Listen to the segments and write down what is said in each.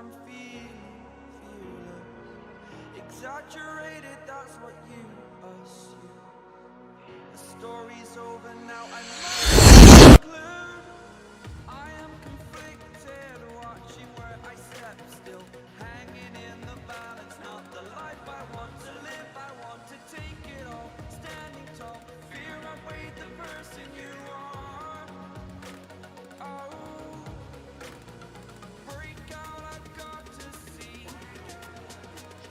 I'm feeling fearless. Exaggerated, that's what you assume. The story's over now, I must conclude. I am conflicted, watching where I step still, hanging in the balance, not the life I want to live. I want to take it all, standing tall, fear outweighed the person you are. Oh, break out, I've got to see.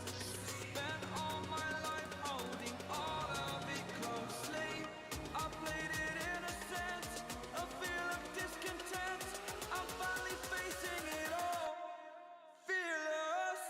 Spent all my life holding all of it closely. I played it innocent, a feel of discontent. I'm finally facing it all, fearless.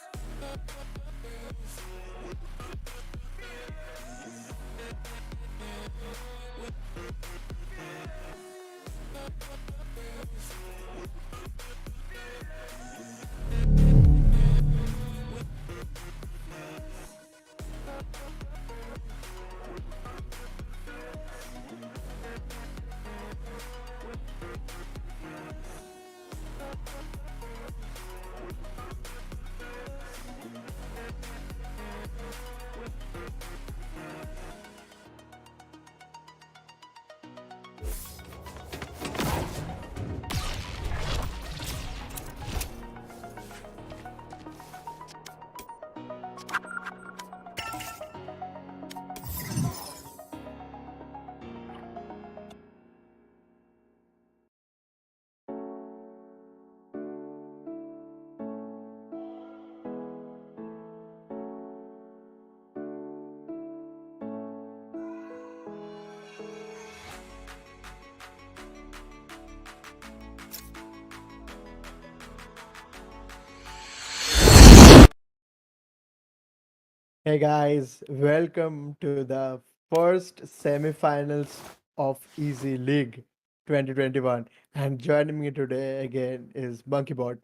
Hey guys, welcome to the first semifinals of Easy League 2021. And joining me today again is MonkeyBot.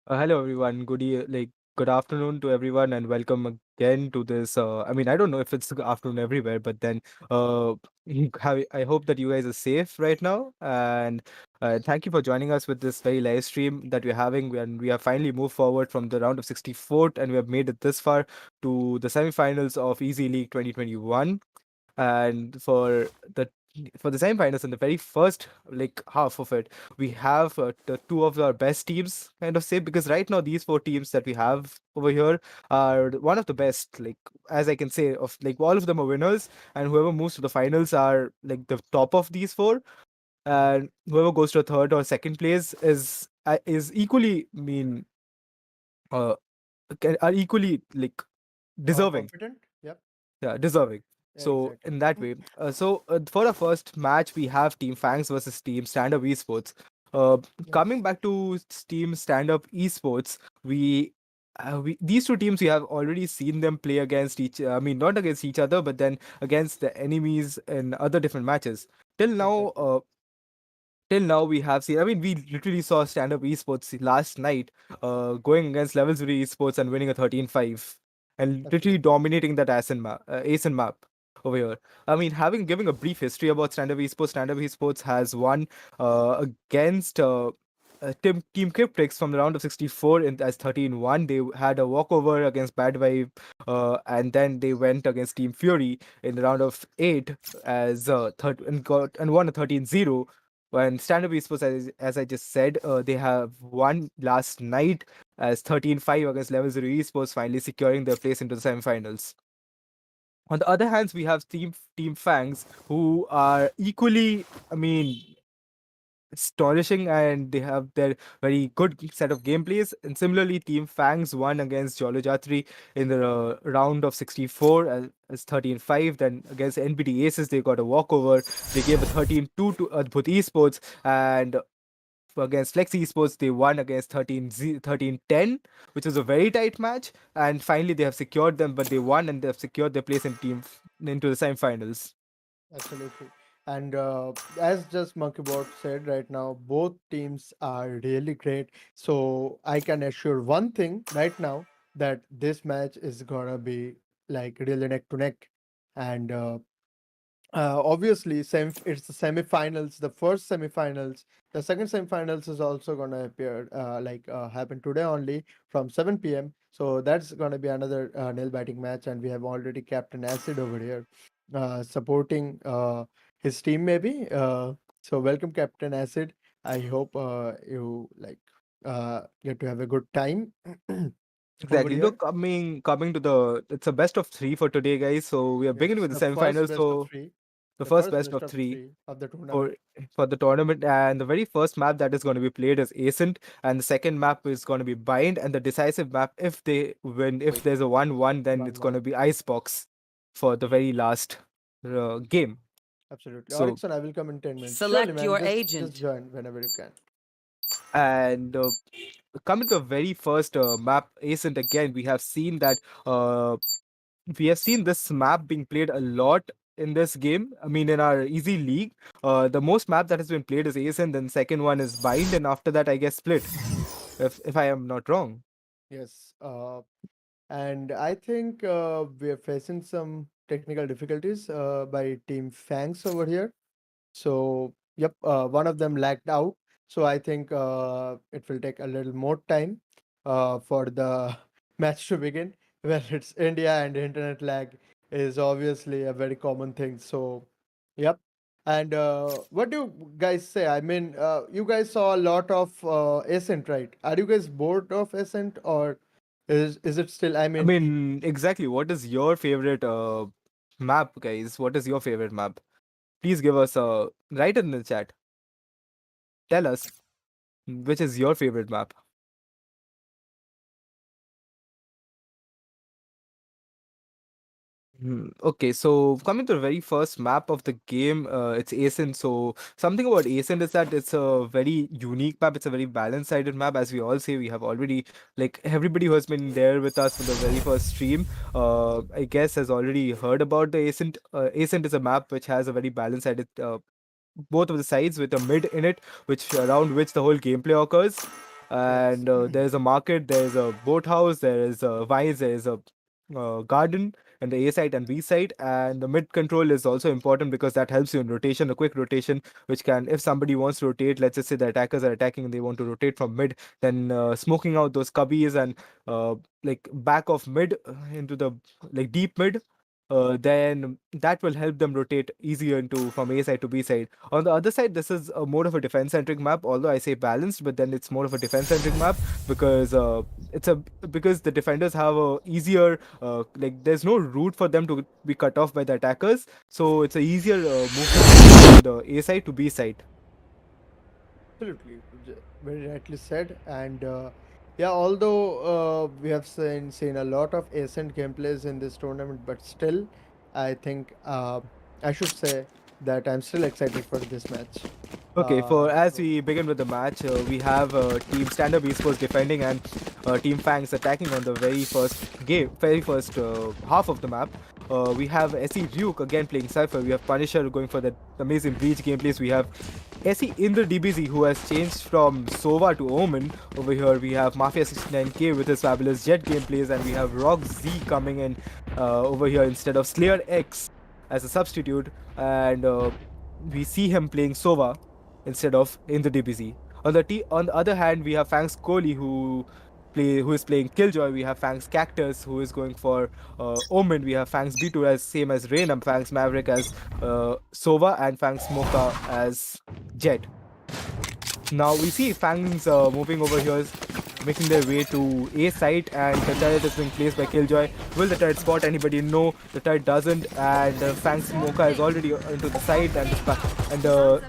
Hello everyone. Good afternoon to everyone, and welcome again to this. I mean, I don't know if it's afternoon everywhere, but then uh, I hope that you guys are safe right now, and thank you for joining us with this very live stream that we're having. And we have finally moved forward from the round of 64th, and we have made it this far to the semifinals of Easy League 2021. And for the semifinals in the very first half of it, we have the two of our best teams, kind of say, because right now these four teams that we have over here are one of the best, like, as I can say, of like all of them are winners, and whoever moves to the finals are like the top of these four, and whoever goes to a third or second place is equally uh are equally like deserving. Competent? Yep. Yeah, deserving. Yeah, So exactly. in that way, for the first match, we have Team Fangs versus Team StandUp Esports. Coming Yes. back to Team StandUp Esports, we these two teams we have already seen them play against each. I mean, not against each other, but then against the enemies in other different matches. Till now, Exactly. till now we have seen. I mean, we literally saw stand-up esports last night going against level 0 esports and winning a 13-5 and literally Absolutely. dominating that ASIN map over here. I mean, having giving a brief history about stand-up esports has won against Team Cryptrix from the round of 64 as 13-1. They had a walkover against Bad Vibe, and then they went against Team Fury in the round of 8 as and got and won a 13-0. When stand-up esports, as I just said, they have won last night as 13-5 against level 0 esports, finally securing their place into the semifinals. On the other hand, we have Team Fangs, who are equally, I mean, astonishing, and they have their very good set of gameplays. And similarly, Team Fangs won against Jolo Jatri in the round of 64 as 13-5. Then against NBT Aces, they got a walkover. They gave a 13-2 to Adbhut Esports, and against Flex Esports, they won against 13-10, which was a very tight match. And finally, they have secured them, but they won and they have secured their place into the semifinals. Absolutely. And as just MonkeyBot said right now, both teams are really great. So I can assure one thing right now that this match is gonna be like really neck to neck. And Obviously, it's the semifinals, the first semifinals. The second semifinals is also gonna appear, happen today only from 7 p.m. So that's gonna be another nail biting match, and we have already Captain Acid over here, supporting his team maybe. So welcome, Captain Acid. I hope you get to have a good time over Exactly. here. Look, coming to the it's a best of three for today, guys. So we are beginning Yes, with the the first semifinals. best of So three, the the first first best best of of three three of the for tournament. for the tournament, and the very first map that is going to be played is Ascent, and the second map is going to be Bind, and the decisive map, if they win, if there's a 1-1, then it's going 1-1. to be Icebox for the very last game. Absolutely. So Orixon, I will come in 10 minutes. Surely, Select man. your Just agent. join whenever you can. and coming to the very first map, Ascent, again, we have seen this map being played a lot in this game. I mean, in our easy league, the most map that has been played is Ascent, then second one is Bind, and after that, I guess Split, if I am not wrong. Yes. And I think we are facing some technical difficulties by Team Fangs over here. So, yep, one of them lagged out. So I think it will take a little more time for the match to begin. Well, it's India and internet lag is obviously a very common thing. So, yep. And what do you guys say? I mean, you guys saw a lot of Ascent, right? Are you guys bored of Ascent, or is it still? I I mean, mean, exactly. What is your favorite map, guys? What is your favorite map? Please give us a write it in the chat. Tell us which is your favorite map. Okay, so coming to the very first map of the game, it's Ascent. So something about Ascent is that it's a very unique map. It's a very balanced-sided map, as we all say. We have already, like, everybody who has been there with us for the very first stream, I guess, has already heard about the Ascent. Ascent is a map which has a very balanced-sided, both of the sides with a mid in it, which around which the whole gameplay occurs. yes. And there's a market, there's a boathouse, there is a vines, there is a garden, and the A side and B side. And the mid control is also important because that helps you in rotation, a quick rotation, which can, if somebody wants to rotate, let's just say the attackers are attacking and they want to rotate from mid, then smoking out those cubbies and like back of mid into the like deep mid, then that will help them rotate easier into from A side to B side. On the other side, this is a more of a defense centric map, although I say balanced, but then it's more of a defense centric map because it's a because the defenders have a easier like there's no route for them to be cut off by the attackers, so it's a easier movement from the A side to B side. Absolutely, very rightly said. And yeah, although we have seen a lot of ascent gameplays in this tournament, but still, I think I should say that I'm still excited for this match. Okay, for as So we begin with the match, we have Team StandUp Esports defending and Team Fangs attacking on the very first half of the map. We have SE Ryuk again playing Cypher. We have Punisher going for the amazing Breach gameplays. We have SE in the DBZ who has changed from Sova to Omen. Over here, we have Mafia 69K with his fabulous Jet gameplays, and we have Rock Z coming in over here instead of Slayer X as a substitute. And we see him playing Sova instead of in the DBZ. On the other hand, we have Fangs Kohli who is playing Killjoy. We have Fangs Cactus who is going for Omen. We have Fangs B2 as same as Raynham, Fangs Maverick as Sova, and Fangs Mocha as Jet. Now we see Fangs moving over here, making their way to A site, and the turret is being placed by Killjoy. Will the turret spot anybody? No, the turret doesn't, and Fangs Mocha is already into the site, and the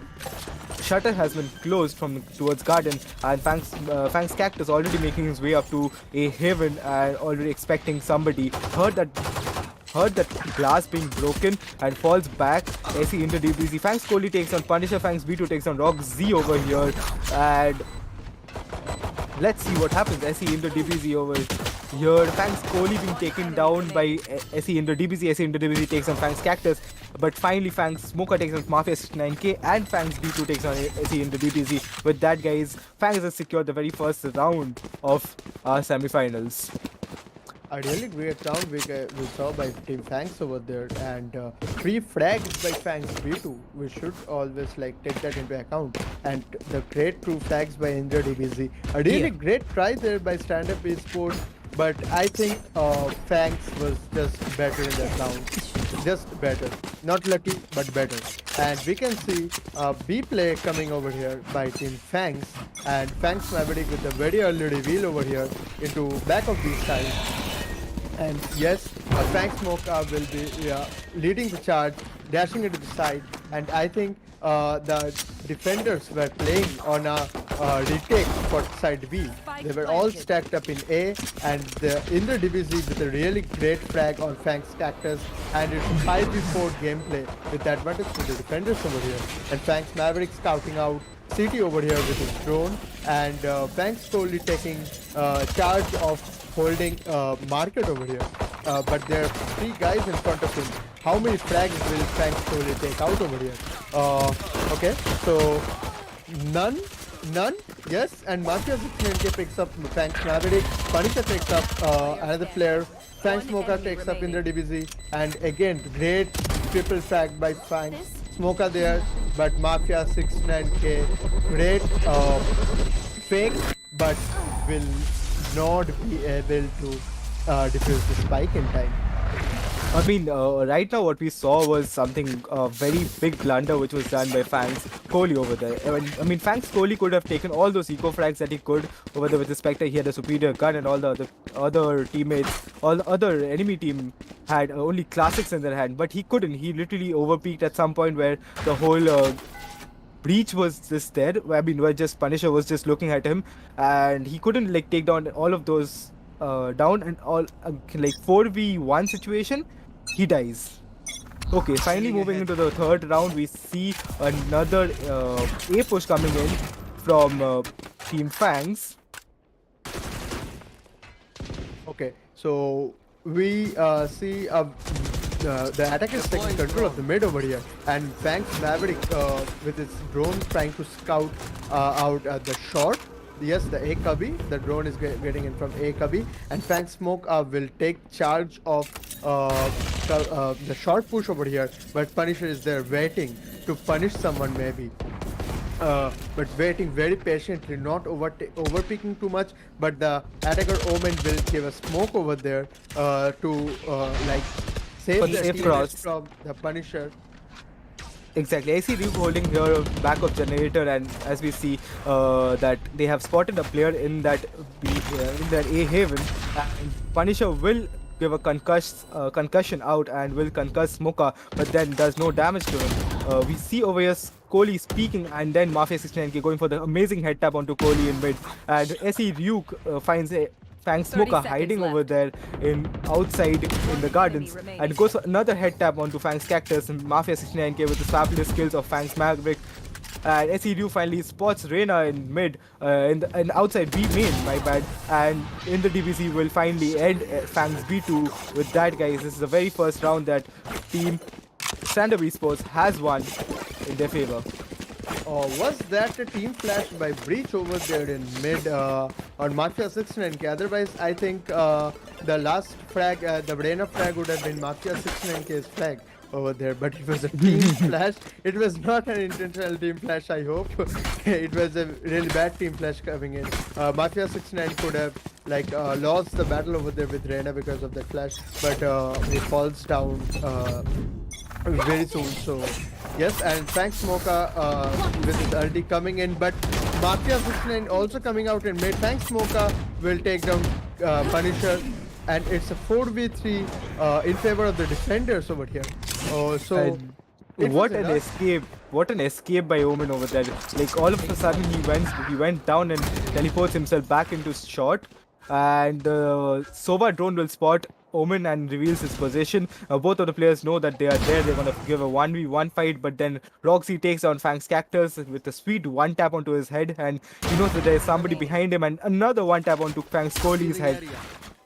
shutter has been closed from towards garden, and Fangs Cactus already making his way up to a haven and already expecting somebody. Heard that glass being broken and falls back. SE into DBZ. Fangs Kohli takes on Punisher. Fangs B2 takes on Rock Z over here, and let's see what happens. SE into DBZ over here. Fangs Kohli being taken down by SE into DBZ. SE into DBZ takes on Fangs Cactus. But finally, Fangs Smoker takes on Mafia 69K, and Fangs B2 takes on SE into DBZ. With that, guys, Fangs has secured the very first round of our semifinals. A really great round we saw by Team Fangs over there, and free frags by Fangs B2. We should always like take that into account. And the great true frags by Injured EBZ. A really Yeah. great try there by StandUp Esports, but I think Fangs was just better in that round. Just better. Not lucky, but better. And we can see B play coming over here by Team Fangs, and Fangs Maverick with a very early reveal over here into back of B side. And yes, Frank Smoka will be leading the charge, dashing into the side. And I think the defenders were playing on a retake for side B. They were all stacked up in A, and in the division with a really great frag on Frank's cactus. And it's 5v4 gameplay with advantage for the defenders over here. And Frank's Maverick scouting out CT over here with his drone, and Frank's slowly taking charge of holding market over here. But there are 3 guys in front of him. How many frags will Frank slowly take out over here? Okay, so none. Yes, and Mafia 69K picks up Frank's Maverick. Punisher takes up another player. Frank Smoker takes up in the DBZ, and again great triple frag by Frank Smoker there. But Mafia 69K great fake, but will not be able to defuse the spike in time. I mean, right now what we saw was something very big blunder which was done by Fangs Kohli over there. I mean, Fangs Kohli could have taken all those eco frags that he could over there with the Spectre. He had a superior gun, and all the other teammates, all the other enemy team had only classics in their hand, but he couldn't. He literally overpeaked at some point where the whole breach was just there. I mean, where just Punisher was just looking at him, and he couldn't like take down all of those down, and all like 4v1 situation. He dies. Okay, finally moving into the third round, we see another A push coming in from Team Fangs. Okay, so we see the attacker is taking control of the mid over here, and Fangs Maverick with his drone trying to scout out the short. Yes, the A cubby. The drone is getting in from A cubby, and Fangs Smoke will take charge of the short push over here. But Punisher is there waiting to punish someone maybe. But waiting very patiently, not overpeaking too much. But the attacker Omen will give a smoke over there to like save For the the safe teammates cross. from the Punisher. Exactly, I see Duke holding here back of generator, and as we see that they have spotted a player in that in their A haven, and Punisher will give a concussion out and will concuss Smoka, but then does no damage to him. We see over here Kohli speaking, and then Mafia 69K going for the amazing head tap onto Kohli in mid, and SE Ryuk finds a Fang 30 Smoker seconds hiding left. over there in outside in the gardens, remaining. and goes for another head tap onto Fang's Cactus, and Mafia 69K with the fabulous skills of Fang's Maverick. And SEDU finally spots Reina in mid, in outside B main, my bad. And in the DBC will finally end Fang's B2 with that, guys. This is the very first round that Team StandUp Esports has won in their favor. Was that a team flash by Breach over there in mid on Mafia 69K? Otherwise, I think the last frag, the Reina frag would have been Mafia 69K's flag over there, but it was a team flash. It was not an intentional team flash, I hope. It was a really bad team flash coming in. Mafia 69 could have like lost the battle over there with Reina because of that flash, but it falls down very soon. So yes, and Frank Smoka with his ulti coming in, but Mafia 69 also coming out in mid. Frank Smoka will take down Punisher, and it's a 4v3 in favor of the defenders over here. So And it what was an enough. escape! What an escape by Omen over there. Like all of a sudden he went down and teleports himself back into short, and the Sova drone will spot Omen and reveals his position. Both of the players know that they are there. They're gonna give a 1v1 fight, but then Roxy takes down Fang's Cactus with a sweet one tap onto his head, and he knows that there is somebody behind him, and another one tap onto Fang's Kohli's head.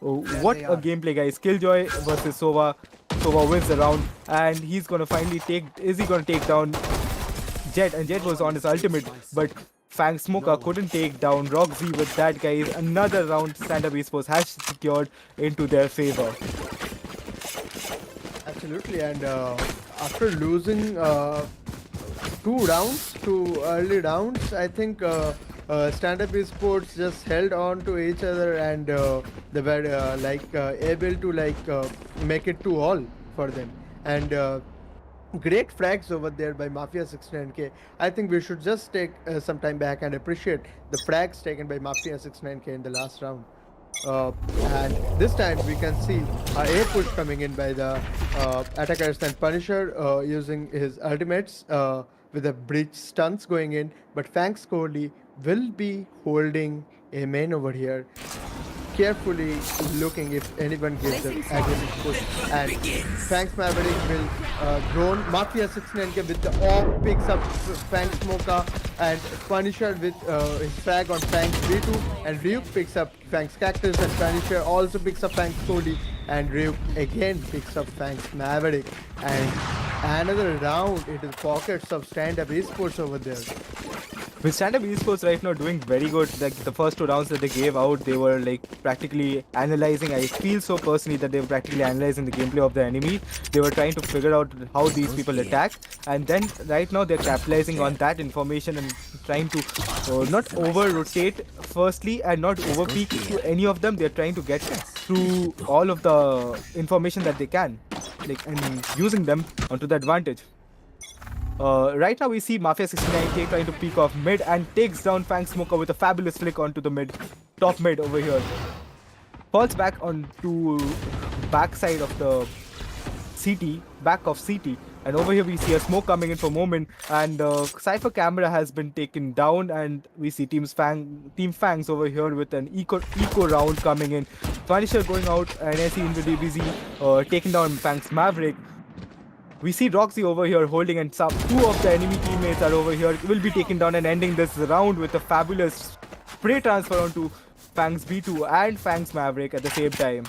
Oh, what a gameplay, guys. Killjoy versus Sova. Sova wins the round, and he's gonna finally is he gonna take down Jet? And Jet was on his ultimate, but Fang Smoker couldn't take down Roxy with that, guys. Another round StandUp Esports has secured into their favor. Absolutely, and after losing 2 early rounds, I think StandUp Esports just held on to each other, and they were able to make it 2-all for them. And great frags over there by Mafia 69K. I think we should just take some time back and appreciate the frags taken by Mafia 69K in the last round. And this time we can see a push coming in by the attackers, and Punisher using his ultimates with the bridge stunts going in, but Fangs Kohli will be holding a main over here, carefully looking if anyone gives an aggressive push, and Fangs Maverick will drone Mafia 69K with the off, picks up Fangs Smoka, and Punisher with his frag on Fangs V2, and Ryuk picks up Fangs Cactus, and Punisher also picks up Fangs Kohli, and Ryuk again picks up Fangs Maverick, and another round into the pockets of StandUp Esports over there. With StandUp Esports right now doing very good, like the first 2 rounds that they gave out, they were like practically analyzing. I feel so personally that they were practically analyzing the gameplay of the enemy. They were trying to figure out how these people attack, and then right now they're capitalizing on that information and trying to not over rotate firstly and not over peek to any of them. They're trying to get through all of the information that they can, like, and using them onto the advantage. Right now we see Mafia 69K trying to peek off mid and takes down Fang Smoker with a fabulous flick onto the top mid over here. Falls back onto backside of the back of CT, and over here we see a smoke coming in for Moment, and Cypher camera has been taken down, and we see Team Fangs over here with an eco round coming in. Punisher going out, and I see into DBZ taking down Fangs Maverick. We see Roxy over here holding, and two of the enemy teammates are over here, will be taken down and ending this round with a fabulous spray transfer onto Fangs B2 and Fangs Maverick at the same time.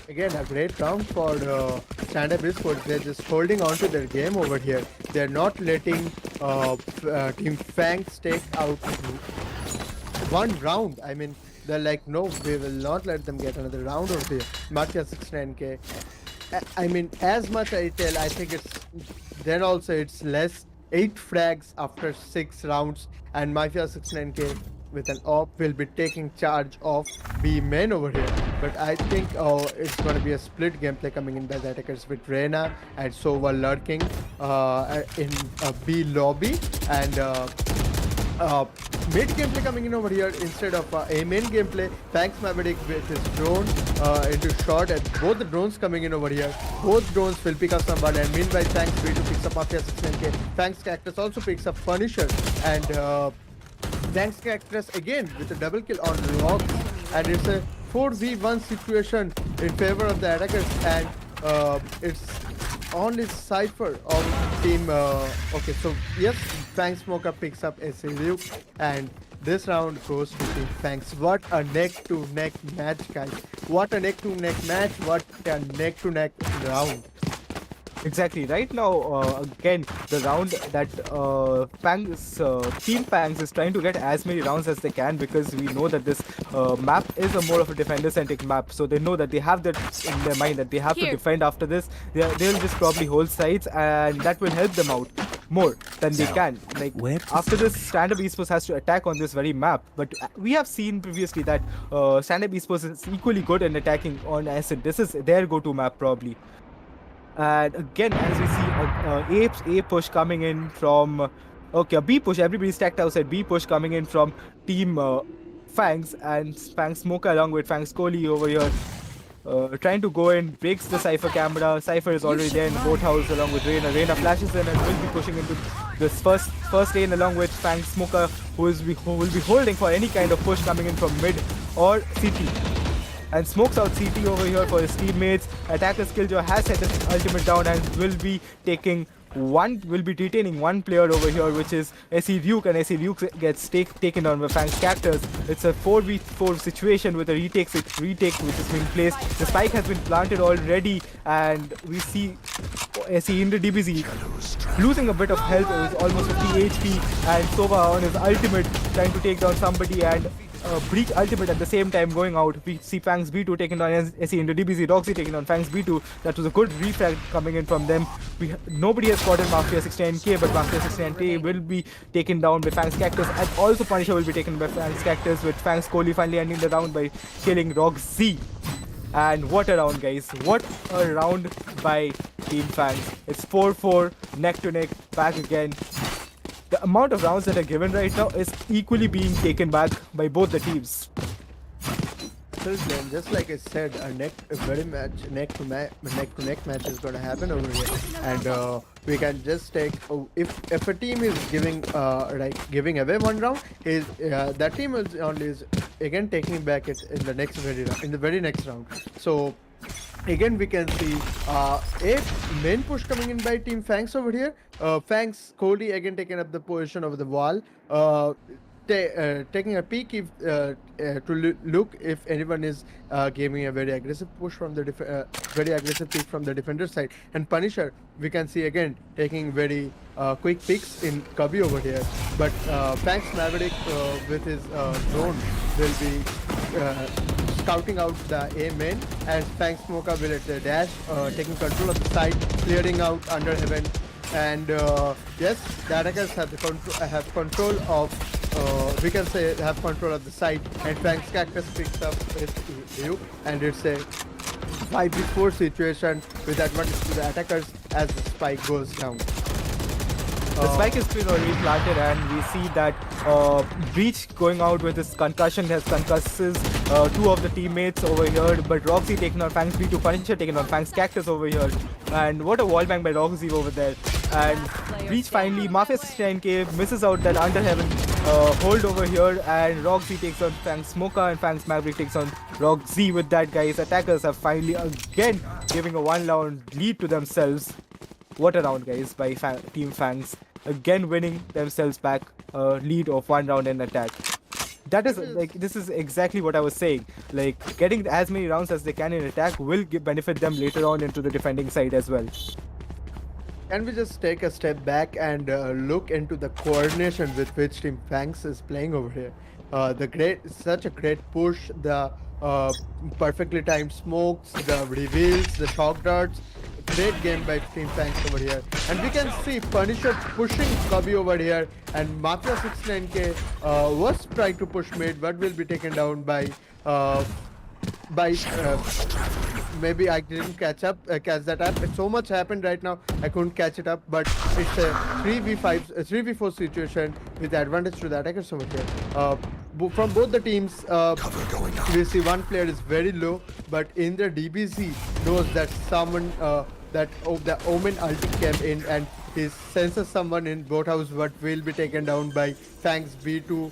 Again, a great round for StandUp Esports. They're just holding on to their game over here. They're not letting Team Fangs take out one round. I mean, they're like, no, we will not let them get another round over here. Mafia 69K. I mean, as much I tell, I think it's then also it's less 8 frags after 6 rounds, and Mafia 69K with an op will be taking charge of B main over here. But I think it's going to be a split gameplay coming in by the attackers with Reina and Sova lurking in B lobby, and mid gameplay coming in over here instead of a main gameplay. Fangs Maverick with his drone into shot, and both the drones coming in over here. Both drones will pick up someone, and meanwhile Fangs V2 picks up Mafia 69K. Fangs Cactus also picks up Punisher, and Fangs Cactus again with a double kill on Rock, and it's a 4v1 situation in favor of the attackers, and it's only Cypher of team. Okay, so yes, Fangs Smoker picks up SAU, and this round goes to Team Fangs. What a neck-to-neck match, guys! What a neck-to-neck match! What a neck-to-neck round! Exactly. Right now, again, the round that Team Fangs is trying to get as many rounds as they can, because we know that this map is a more of a defender-centric map. So they know that they have that in their mind that they have to defend after this. They'll just probably hold sides, and that will help them out more than they can. Like, after this, StandUp Esports has to attack on this very map. But we have seen previously that StandUp Esports is equally good in attacking on Acid. This is their go-to map probably. And again, as we see a push coming in from, okay, a B push, everybody's stacked outside, B push coming in from Team Fangs, and Fangs Smoker along with Fangs Kohli over here trying to go in, breaks the Cypher camera. Cypher is already there in the boathouse along with Reina. Reina flashes in and will be pushing into this first lane along with Fangs Smoker, who will be holding for any kind of push coming in from mid or CT. And smokes out CT over here for his teammates. Attacker's Killjoy has set his ultimate down and will be detaining one player over here, which is SE Ryuk, and SE Ryuk gets taken down by Fangs Cactus. It's a 4v4 situation with a retake which is being placed. The spike has been planted already, and we see SE into DBZ, losing a bit of health. It was almost 50 HP, and Sova on his ultimate trying to take down somebody, and Breach ultimate at the same time going out. We see Fangs B2 taking down SE into DBZ, Roxy taking down Fangs B2. That was a good refrag coming in from them. Nobody has spotted Mafia 69K, but Mafia 69K will be taken down by Fangs Cactus, and also Punisher will be taken by Fangs Cactus, with Fangs Kohli finally ending the round by killing Roxy. And what a round, guys. What a round by Team Fangs. It's 4-4, neck to neck, back again. The amount of rounds that are given right now is equally being taken back by both the teams. Absolutely, and just like I said, a neck to neck match is going to happen over here, and we can just take if a team is giving away one round, that team is again taking back it in the very next round. So again we can see a main push coming in by Team Fangs over here. Fangs Kohli again taking up the position over the wall. Taking a peek to look if anyone is giving a very aggressive push from the very aggressive peek from the defender side, and Punisher we can see again taking very quick peeks in Cubby over here, but Fangs Maverick with his drone will be scouting out the A main, and Fangs Smoker will at the dash taking control of the side, clearing out under heaven, and yes, the attackers have control of we can say have control of the site, and Fangs Cactus picks up his view, and it's a 5v4 situation with advantage to the attackers as the spike goes down. The spike is been already planted, and we see that Breach going out with his concussion has concusses two of the teammates over here, but Roxy taking on Fangs B2, Punisher taking on Fangs Cactus over here, and what a wallbang by Roxy over there. And Breach finally, Mafia 69K misses out that under heaven hold over here, and Roxy takes on Fangs Smoker, and Fangs Maverick takes on Roxy. With that, guys, attackers have finally again giving a 1-round lead to themselves. What a round, guys, by Team Fangs. Again winning themselves back a lead of 1 round in attack. That is like, this is exactly what I was saying. Like, getting as many rounds as they can in attack will benefit them later on into the defending side as well. Can we just take a step back and look into the coordination with which Team Fangs is playing over here? Such a great push, the perfectly timed smokes, the reveals, the shock darts. Great game by Team Fangs over here, and we can see Punisher pushing Cubby over here, and Mafia 69K was trying to push mid, but will be taken down by maybe I didn't catch that up. So much happened right now, I couldn't catch it up, but it's a 3v4 situation with advantage to the attackers over here. From both the teams, we see one player is very low, but in the DBZ knows that someone the Omen ulti came in, and he senses someone in boathouse, but will be taken down by Fangs B2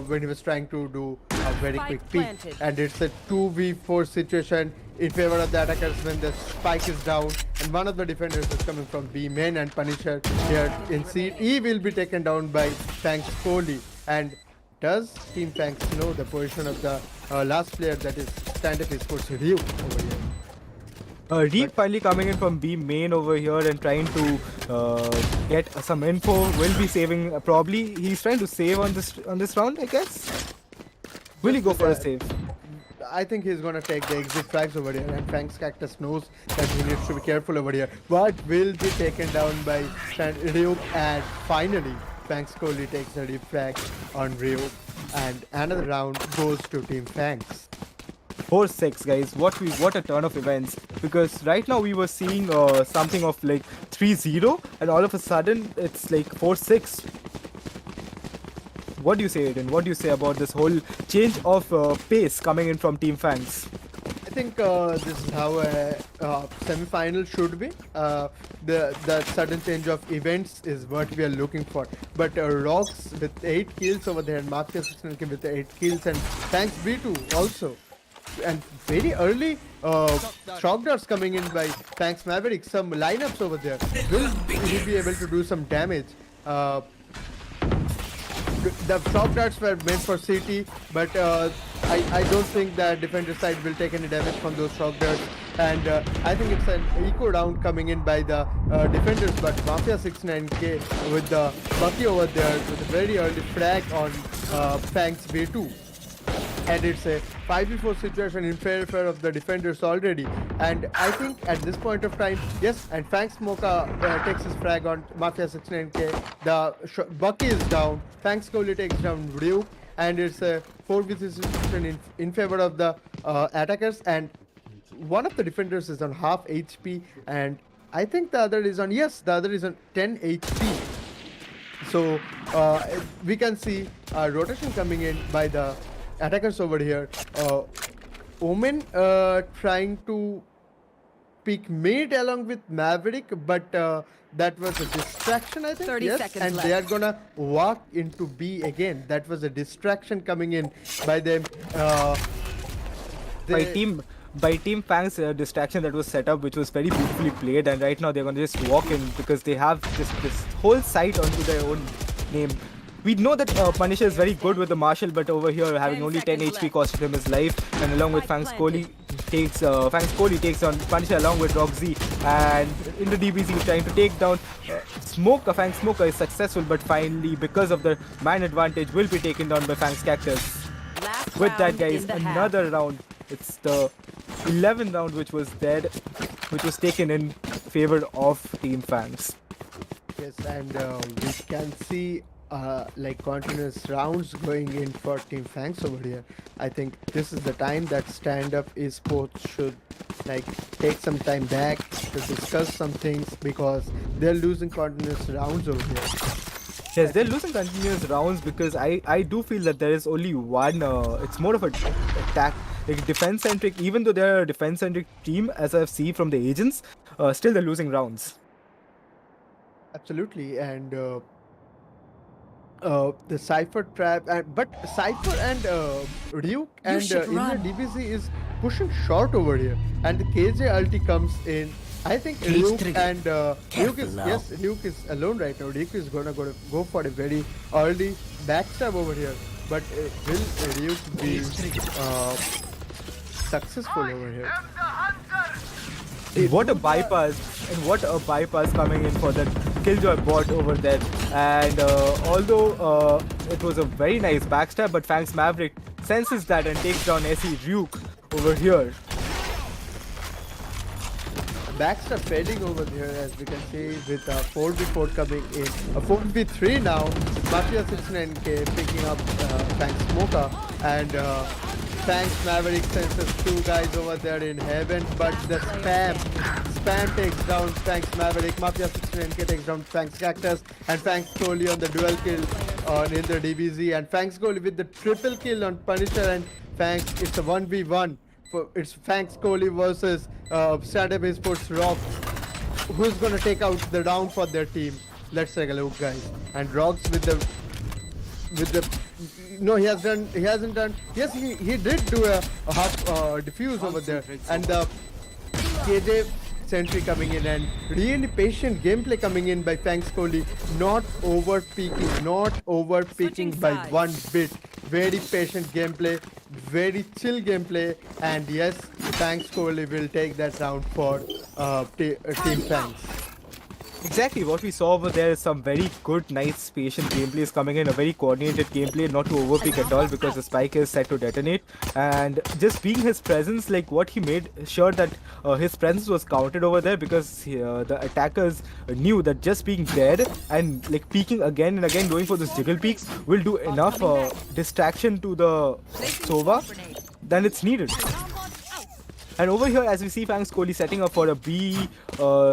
when he was trying to do a very quick peek, and it's a 2v4 situation in favor of the attackers when the spike is down, and one of the defenders is coming from B main, and Punisher here in C. He will be taken down by Fangs Kohli. And does Team Fangs know the position of the last player, that is StandUp Esports Ryu over here? Reed finally coming in from B main over here and trying to get some info. Will be saving, probably he's trying to save on this round, I guess. Will he go for a save? I think he's gonna take the exit frags over here, and Fangs Cactus knows that he needs to be careful over here, but will be taken down by Ryu, and finally Fangs Kohli takes a refrag on Ryu, and another round goes to Team Fangs. 4-6, guys. What a turn of events, because right now we were seeing something of like 3-0, and all of a sudden it's like 4-6. What do you say, Aiden? What do you say about this whole change of pace coming in from Team Fangs? I think this is how a semi-final should be. The sudden change of events is what we are looking for. But Rocks with 8 kills over there, and Mafia 69K with 8 kills, and Fangs B2 also. And very early shock darts coming in by Fangs Maverick. Some lineups over there. Will he be able to do some damage? The shock darts were meant for CT, but I don't think the defender side will take any damage from those shock darts. and I think it's an eco round coming in by the defenders, but Mafia 69K with the Bucky over there with a very early frag on Fangs V2. And it's a 5v4 situation in favor of the defenders already. And I think at this point of time, yes, and Fangs Smoka takes his frag on Mafia 69K. The Bucky is down. Fangs Kohli takes down Ryu. And it's a 4v3 situation in favor of the attackers. And one of the defenders is on half HP. And I think the other is on, yes, the other is on 10 HP. So we can see rotation coming in by the attackers over here. Omen trying to pick mid along with Maverick, but that was a distraction, I think. 30 yes, seconds and left. they are gonna walk into B again. That was a distraction coming in by them. By Team Fangs distraction that was set up, which was very beautifully played, and right now they're gonna just walk in because they have this whole site onto their own name. We know that Punisher is very good with the Marshal, but over here having 10 only 10 seconds HP left. costed him his life, and along with Fangs Kohli takes on Punisher along with Roxy, and in the DBZ he's trying to take down Smoker. Fangs Smoker is successful, but finally because of the man advantage will be taken down by Fangs Cactus. Last With that, round guys, in the half. another round. It's the 11th round which was taken in favor of Team Fangs. Yes, and we can see like continuous rounds going in for Team Fangs over here. I think this is the time that StandUp Esports should like take some time back to discuss some things because they're losing continuous rounds over here. Yes, they're losing continuous rounds because I do feel that there is only one. It's more of a attack, like defense centric. Even though they're a defense centric team, as I've seen from the agents, still they're losing rounds. Absolutely, and the Cypher trap, but Cypher and Ryuk and should in the run. DBZ is pushing short over here, and the KJ ulti comes in. I think Ryuk and Ryuk is Ryuk is alone right now. Ryuk is gonna go for a very early backstab over here, but will Ryuk be successful over here? What a bypass, and what a bypass coming in for that Killjoy bot over there. And although it was a very nice backstab, but Fangs Maverick senses that and takes down SE Ryuk over here. Backstab fading over here, as we can see, with 4v4 coming in. A 4v3 now. Mafia 69K picking up Fangs Smoker, and Fangs Maverick senses two guys over there in heaven, but the spam takes down Fangs Maverick. Mafia 69K takes down Fangs Cactus, and Fangs Kohli on the dual kill in the DBZ, and Fangs Kohli with the triple kill on Punisher, and Fangs, it's a 1v1. It's Fangs Kohli versus StandUp Esports Rocks. Who's gonna take out the round for their team? Let's take a look, guys. And Rocks with the no, he hasn't done. Yes, he did do a half diffuse over there, and the KJ sentry coming in, and really patient gameplay coming in by Fangs Kohli, not over peaking by sides. one bit. Very patient gameplay, very chill gameplay, and yes, Fangs Kohli will take that round for Team Fangs. Exactly, what we saw over there is some very good, nice, patient gameplays coming in, a very coordinated gameplay, not to overpeak at all because the spike is set to detonate. And just being his presence, like what he made sure that his presence was counted over there because the attackers knew that just being there and like peeking again and again, going for those jiggle peaks will do enough distraction to the Sova than it's needed. And over here, as we see Fangs Kohli setting up for a B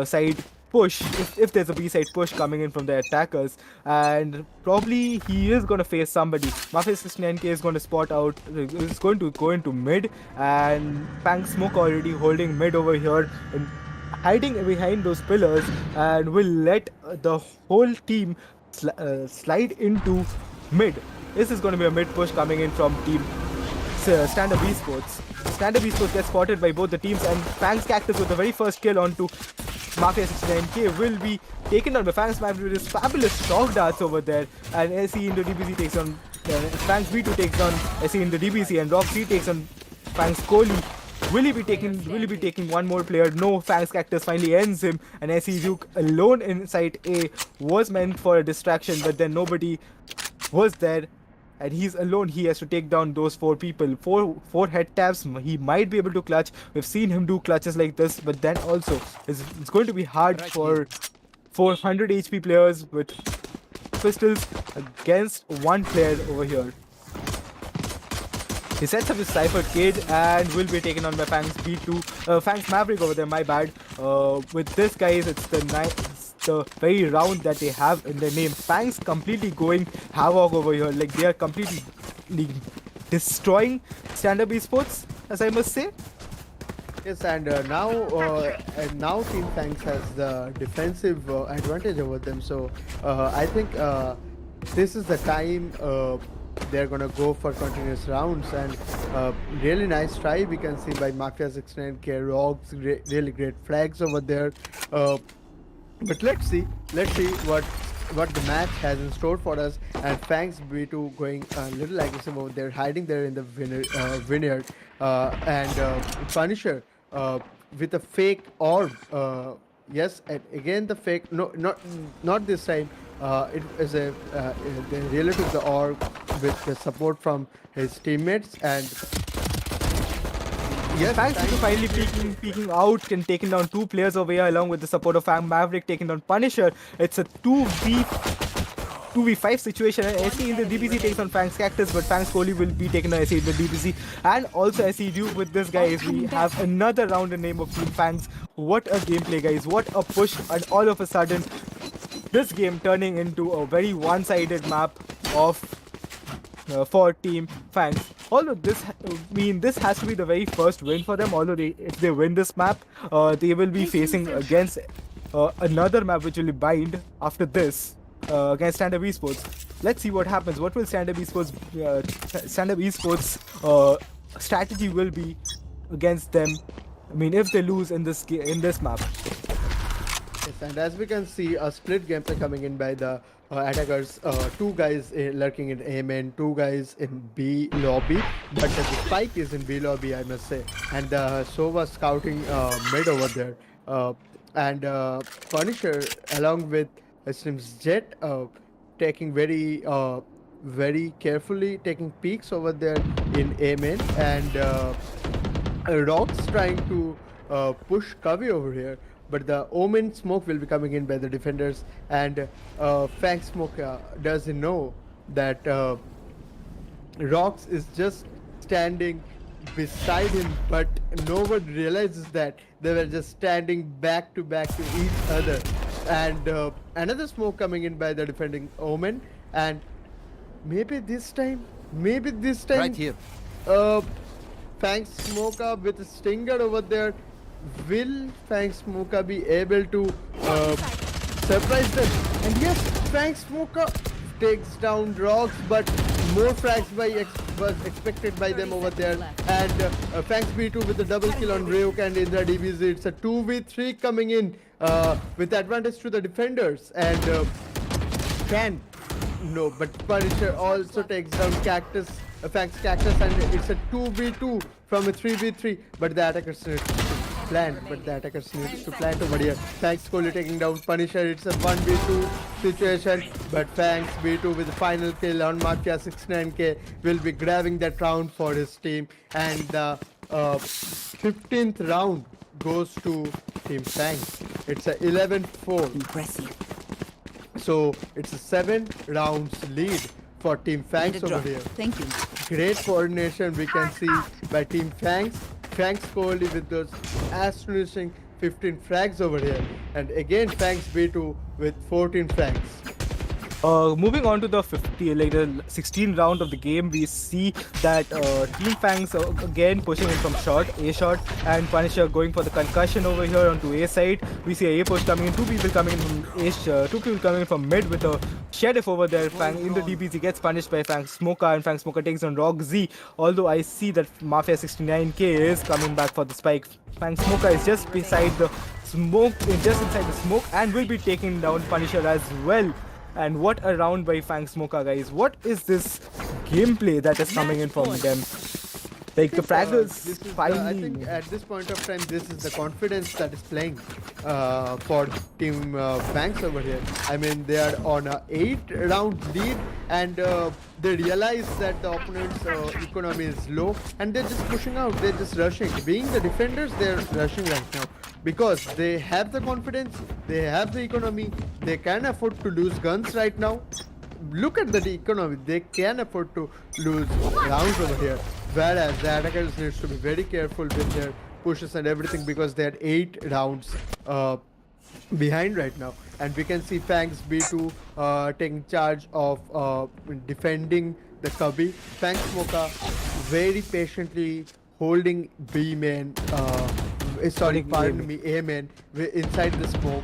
side push, if there's a B-side push coming in from the attackers, and probably he is going to face somebody. Mafia 69K is going to spot out, is going to go into mid, and Fangs Smoke already holding mid over here and hiding behind those pillars, and will let the whole team slide into mid. This is going to be a mid push coming in from team StandUp Esports. StandUp Esports gets spotted by both the teams, and Fangs Cactus with the very first kill onto Mafia 69K will be taken down by Fangs Maverick with his fabulous shock darts over there, and SE into DBZ takes on Fangs V2 takes on SE into DBZ, and Roxy takes on Fangs Kohli Will he be taking one more player? No, Fangs Cactus finally ends him, and SE Duke alone inside A was meant for a distraction, but then nobody was there. And he's alone. He has to take down those four people. Four head taps. He might be able to clutch. We've seen him do clutches like this, but then also it's going to be hard for 400 HP players with pistols against one player over here. He sets up his Cypher Cage and will be taken on by Fangs B2. Fangs Maverick over there, my bad. With this, guys, it's the very round that they have in their name. Fangs completely going havoc over here. Like, they are completely destroying StandUp Esports, as I must say. Yes, and now Team Fangs has the defensive advantage over them. So I think this is the time they're gonna go for continuous rounds, and really nice try we can see by Mafia 69K Rogs. Really great flags over there. But let's see what the match has in store for us. And Fangs B2 going a little aggressive over there, hiding there in the vineyard, and Punisher with a fake orb. Yes, and again the fake. No, not this time. It is they really took the orb with the support from his teammates, and yes, Fangs B2 finally peeking out and taking down two players over here along with the support of Fang Maverick taking down Punisher. It's a 2v5 situation, and SE in the DBC takes on Fangs Cactus, but Fangs Kohli will be taking on SE in the DBC, and also SE Duke with this, guys. We have another round in the name of Team Fangs. What a gameplay, guys. What a push, and all of a sudden, this game turning into a very one-sided map of for Team Fangs. Although this has to be the very first win for them. Although if they win this map, they will be facing against another map which will be Bind after this against StandUp Esports. Let's see what happens. What will StandUp Esports strategy will be against them? I mean, if they lose in this map. Yes, and as we can see, a split gameplay coming in by the attackers. Two guys lurking in A main, two guys in B lobby, but the spike is in B lobby, I must say. And Sova scouting mid over there. And Punisher along with Slim's Jet taking very carefully taking peeks over there in A main, and Rocks trying to push Kavi over here. But the Omen smoke will be coming in by the defenders, and Fang Smoke doesn't know that Rocks is just standing beside him, but no one realizes that they were just standing back to each other. And another smoke coming in by the defending Omen, and maybe this time Right here. Fang Smoka with a stinger over there. Will Fang Smoka be able to surprise them? And yes, Fang Smoka takes down Rocks, but more frags was expected by them over there. And Fangs B2 with a double kill on Ryuk and Indra DBZ. It's a 2v3 coming in with advantage to the defenders. And but Punisher also takes down Fangs Cactus, and it's a 2v2 from a 3v3. But the attackers need to plan. Over here. Fangs Kohli taking down Punisher. It's a 1v2 situation. But Fangs B2 with the final kill on Mafia 69K will be grabbing that round for his team. And the 15th round goes to Team Fangs. It's a 11-4. Impressive. So it's a 7 rounds lead for Team Fangs over here. Thank you. Great coordination we can see by Team Fangs. Fangs Kohli with those astonishing 15 frags over here. And again Fangs B2 with 14 frags. Moving on to the 16th round of the game, we see that Team Fangs again pushing in from A short, and Punisher going for the concussion over here onto A side. We see A push coming in, two people coming in from mid with a Sheriff over there. Fang in the DBZ gets punished by Fang Smoker, and Fang Smoker takes on Rock Z. Although I see that Mafia 69K is coming back for the spike. Fang Smoker is just beside the smoke, just inside the smoke, and will be taking down Punisher as well. And what a round by Fang Smoker, guys. What is this gameplay that is coming in from them? I Like the think fraggers this is the. I think finally. at this point of time, this is the confidence that is playing for Team Fangs over here. I mean, they are on a 8-round lead, and they realize that the opponent's economy is low, and they're just pushing out. They're just rushing. Being the defenders, they're rushing right now because they have the confidence, they have the economy, they can afford to lose guns right now. Look at the economy. They can afford to lose rounds over here. Whereas the attackers needs to be very careful with their pushes and everything because they had 8 rounds behind right now. And we can see Fangs B2 taking charge of defending the Cubby. Fangs Smoka very patiently holding B main, sorry, Holding pardon aim. me, A main inside the smoke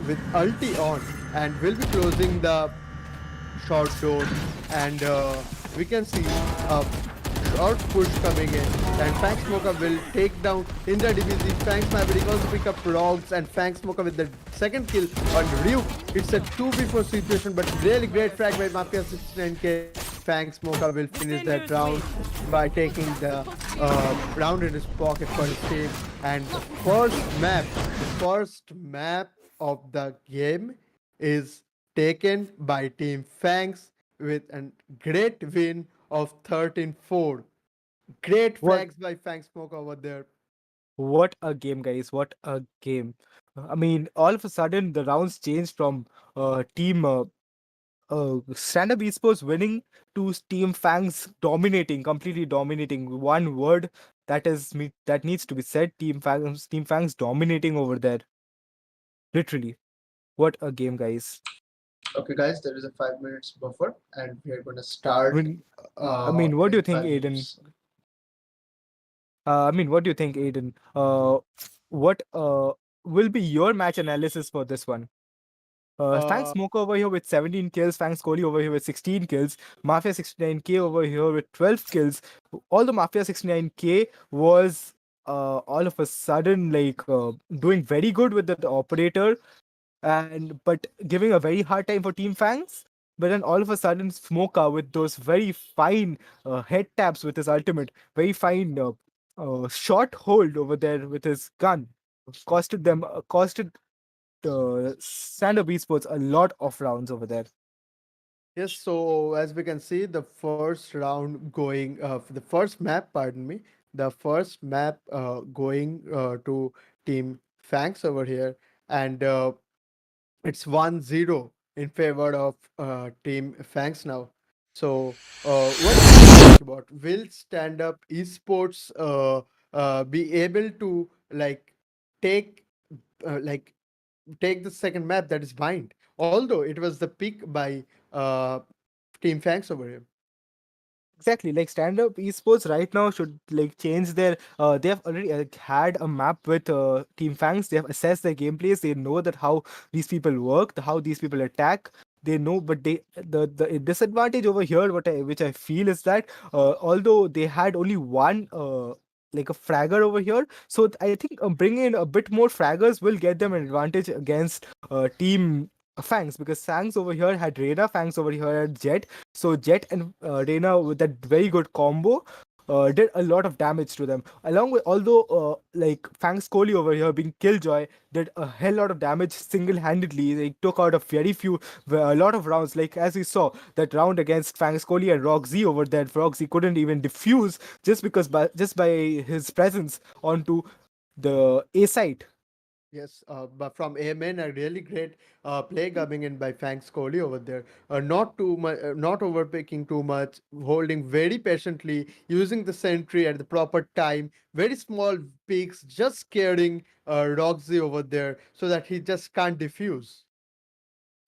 with ulti on, and will be closing the short door, and we can see a short push coming in, and Fang Smoker will take down Indra DBZ. Fang Maverick also pick up Rogs, and Fang Smoker with the second kill on Ryuk. It's a 2v4 situation, but really great frag by Mafia 69k. Fang Smoker will finish that round by taking the round in his pocket for his team. And the first map of the game is taken by Team Fangs with a great win of 13-4. Great What frags by Fang Smoke over there. what a game, guys! What a game! I mean, all of a sudden the rounds changed from team stand-up esports winning to Team Fangs dominating, completely dominating. One word that needs to be said: Team Fangs dominating over there. Literally, what a game, guys! Okay, guys, there is a 5 minutes buffer, and we are going to I start mean, what do in you think, five Aiden? minutes. What do you think, Aiden? What will be your match analysis for this one? Fangs Uh, Smoker over here with 17 kills, Fangs Kohli over here with 16 kills, Mafia 69k over here with 12 kills. All the Mafia 69k was all of a sudden like doing very good with the operator, and but giving a very hard time for Team Fangs. But then all of a sudden, Smoker with those very fine head taps with his ultimate, very fine short hold over there with his gun, costed StandUp Esports a lot of rounds over there. yes, so as we can see, the first round going, the first map, pardon me, the first map going to Team Fangs over here, and it's 1-0 in favor of Team Fangs now. So, what do you think about? Will Stand Up Esports be able to take like take the second map that is bind? Although it was the pick by uh, Team Fangs over here. Exactly, like stand-up esports right now should like change their. They have already had a map with Team Fangs. They have assessed their gameplays. They know that how these people work, how these people attack. They know, but the disadvantage over here, which I feel is that although they had only one like a fragger over here, so I think bringing in a bit more fraggers will get them an advantage against Team Fangs, because Fangs over here had Reyna, Fangs over here had Jet. So Jet and Reyna with that very good combo did a lot of damage to them. Along with, although like Fangs Kohli over here being Killjoy did a hell lot of damage single-handedly. They took out a lot of rounds. Like as we saw that round against Fangs Kohli and Roxy over there, Roxy couldn't even defuse just by his presence onto the A site. Yes, but from Amen, a really great play coming in by Fangs Kohli over there. Not too much, not overpicking too much, holding very patiently, using the sentry at the proper time. Very small peaks, just scaring Roxy over there so that he just can't defuse.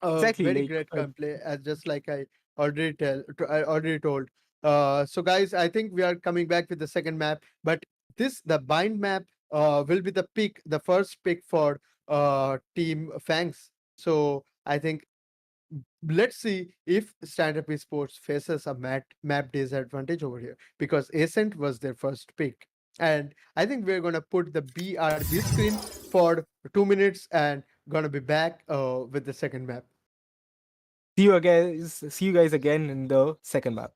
Exactly, Very like great gameplay, as just like I already told. So guys, I think we are coming back with the second map, but the bind map will be the first pick for Team Fangs. So I think let's see if Stand Up Esports faces a map disadvantage over here because Ascent was their first pick. And I think we're gonna put the BRB screen for 2 minutes and gonna be back with the second map. see you guys again in the second map.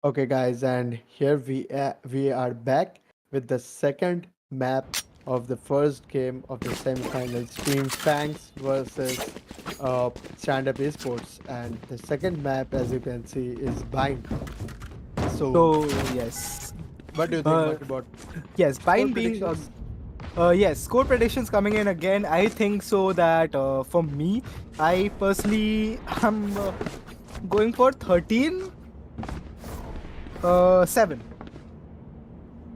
Okay, guys, and here we are back with the second map of the first game of the semifinals. Team Fangs versus StandUp Esports, and the second map, as you can see, is Bind. So, So yes, what do you think uh, much about yes, score Pine being predictions? yes, score predictions coming in again. I think so that for me, I personally am going for 13, 7.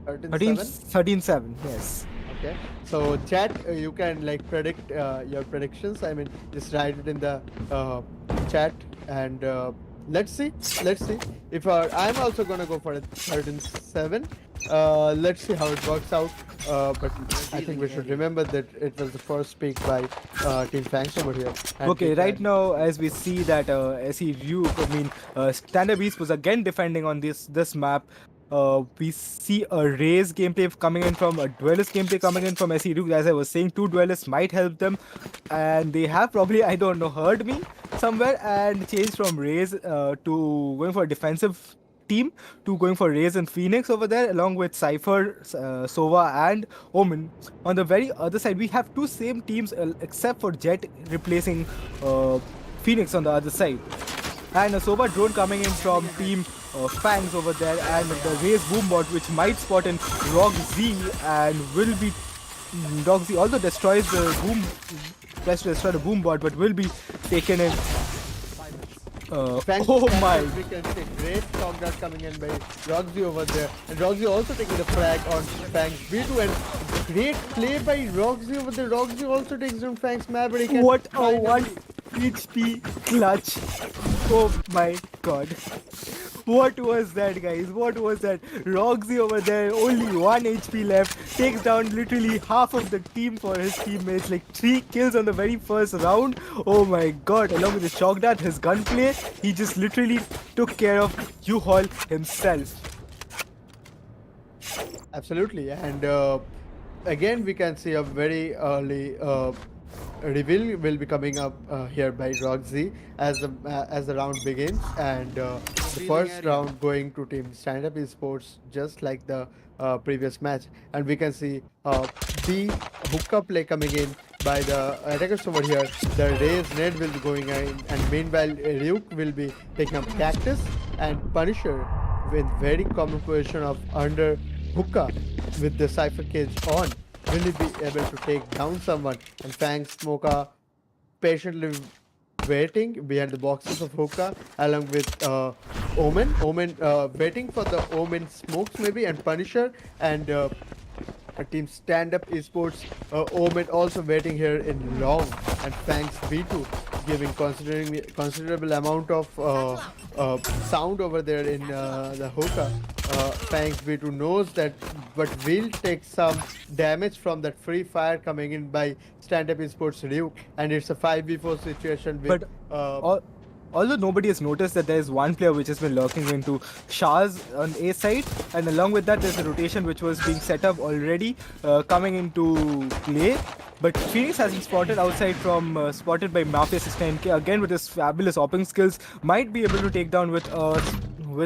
13, 13-7. 13, 7. Yes. Okay, so chat, you can like predict your predictions. I mean, just write it in the uh, chat, and let's see. Let's see if I'm also gonna go for a 13-7. Let's see how it works out. But I think we should remember that it was the first pick by Team Fangs over here, and we Okay, right can. now as we see that SE Ryuk, I mean, StandUp East was again defending on this map. We see a raise gameplay coming in from a duelist gameplay coming in from SE Ryuk. As I was saying, two duelists might help them, and they have probably, I don't know, heard me somewhere and changed from raise to going for a defensive team to going for Raze and Phoenix over there, along with Cypher, Sova, and Omen. On the very other side, we have two same teams except for Jet replacing Phoenix on the other side. And a Sova drone coming in from team Fangs over there, and the Raze Boombot, which might spot in Rock Z and will be Rock Z also destroys the boom, tries to destroy the Boombot, but will be taken in. Fangs Oh stand my. up, we can see great shock dart coming in by Roxy over there. And Roxy also taking the frag on Fangs B2, and great play by Roxy over there. Roxy also takes down Fangs Maverick. And What a finally- 1 HP clutch. Oh my god. What was that, guys? What was that? Roxy over there, only 1 HP left, takes down literally half of the team for his teammates. Like 3 kills on the very first round. Oh my god. Along with the shock dart, his gunplay, he just literally took care of U-Haul himself. Absolutely. And again, we can see a very early reveal will be coming up here by Roxy as the round begins, and the first round going to Team StandUp Esports, just like the previous match. And we can see B hookah play coming in by the attackers over here. The Raze Ned will be going in, and meanwhile Ryuk will be taking up Cactus, and Punisher with very common position of under hookah with the cipher cage on. Will he be able to take down someone? And Fang Smoker patiently waiting behind the boxes of hookah along with Omen. Omen waiting for the Omen smokes maybe, and Punisher and Team StandUp Esports Omen also waiting here in long, and Fangs B2 giving considerable amount of sound over there in the hookah. Fangs B2 knows that, but will take some damage from that free fire coming in by StandUp Esports Ryuk, and it's a 5v4 situation with But although nobody has noticed that there is one player which has been lurking into Shah's on A side, and along with that there's a rotation which was being set up already coming into play. But Phoenix has been spotted outside from spotted by Mafia 69K again with his fabulous opping skills, might be able to take down with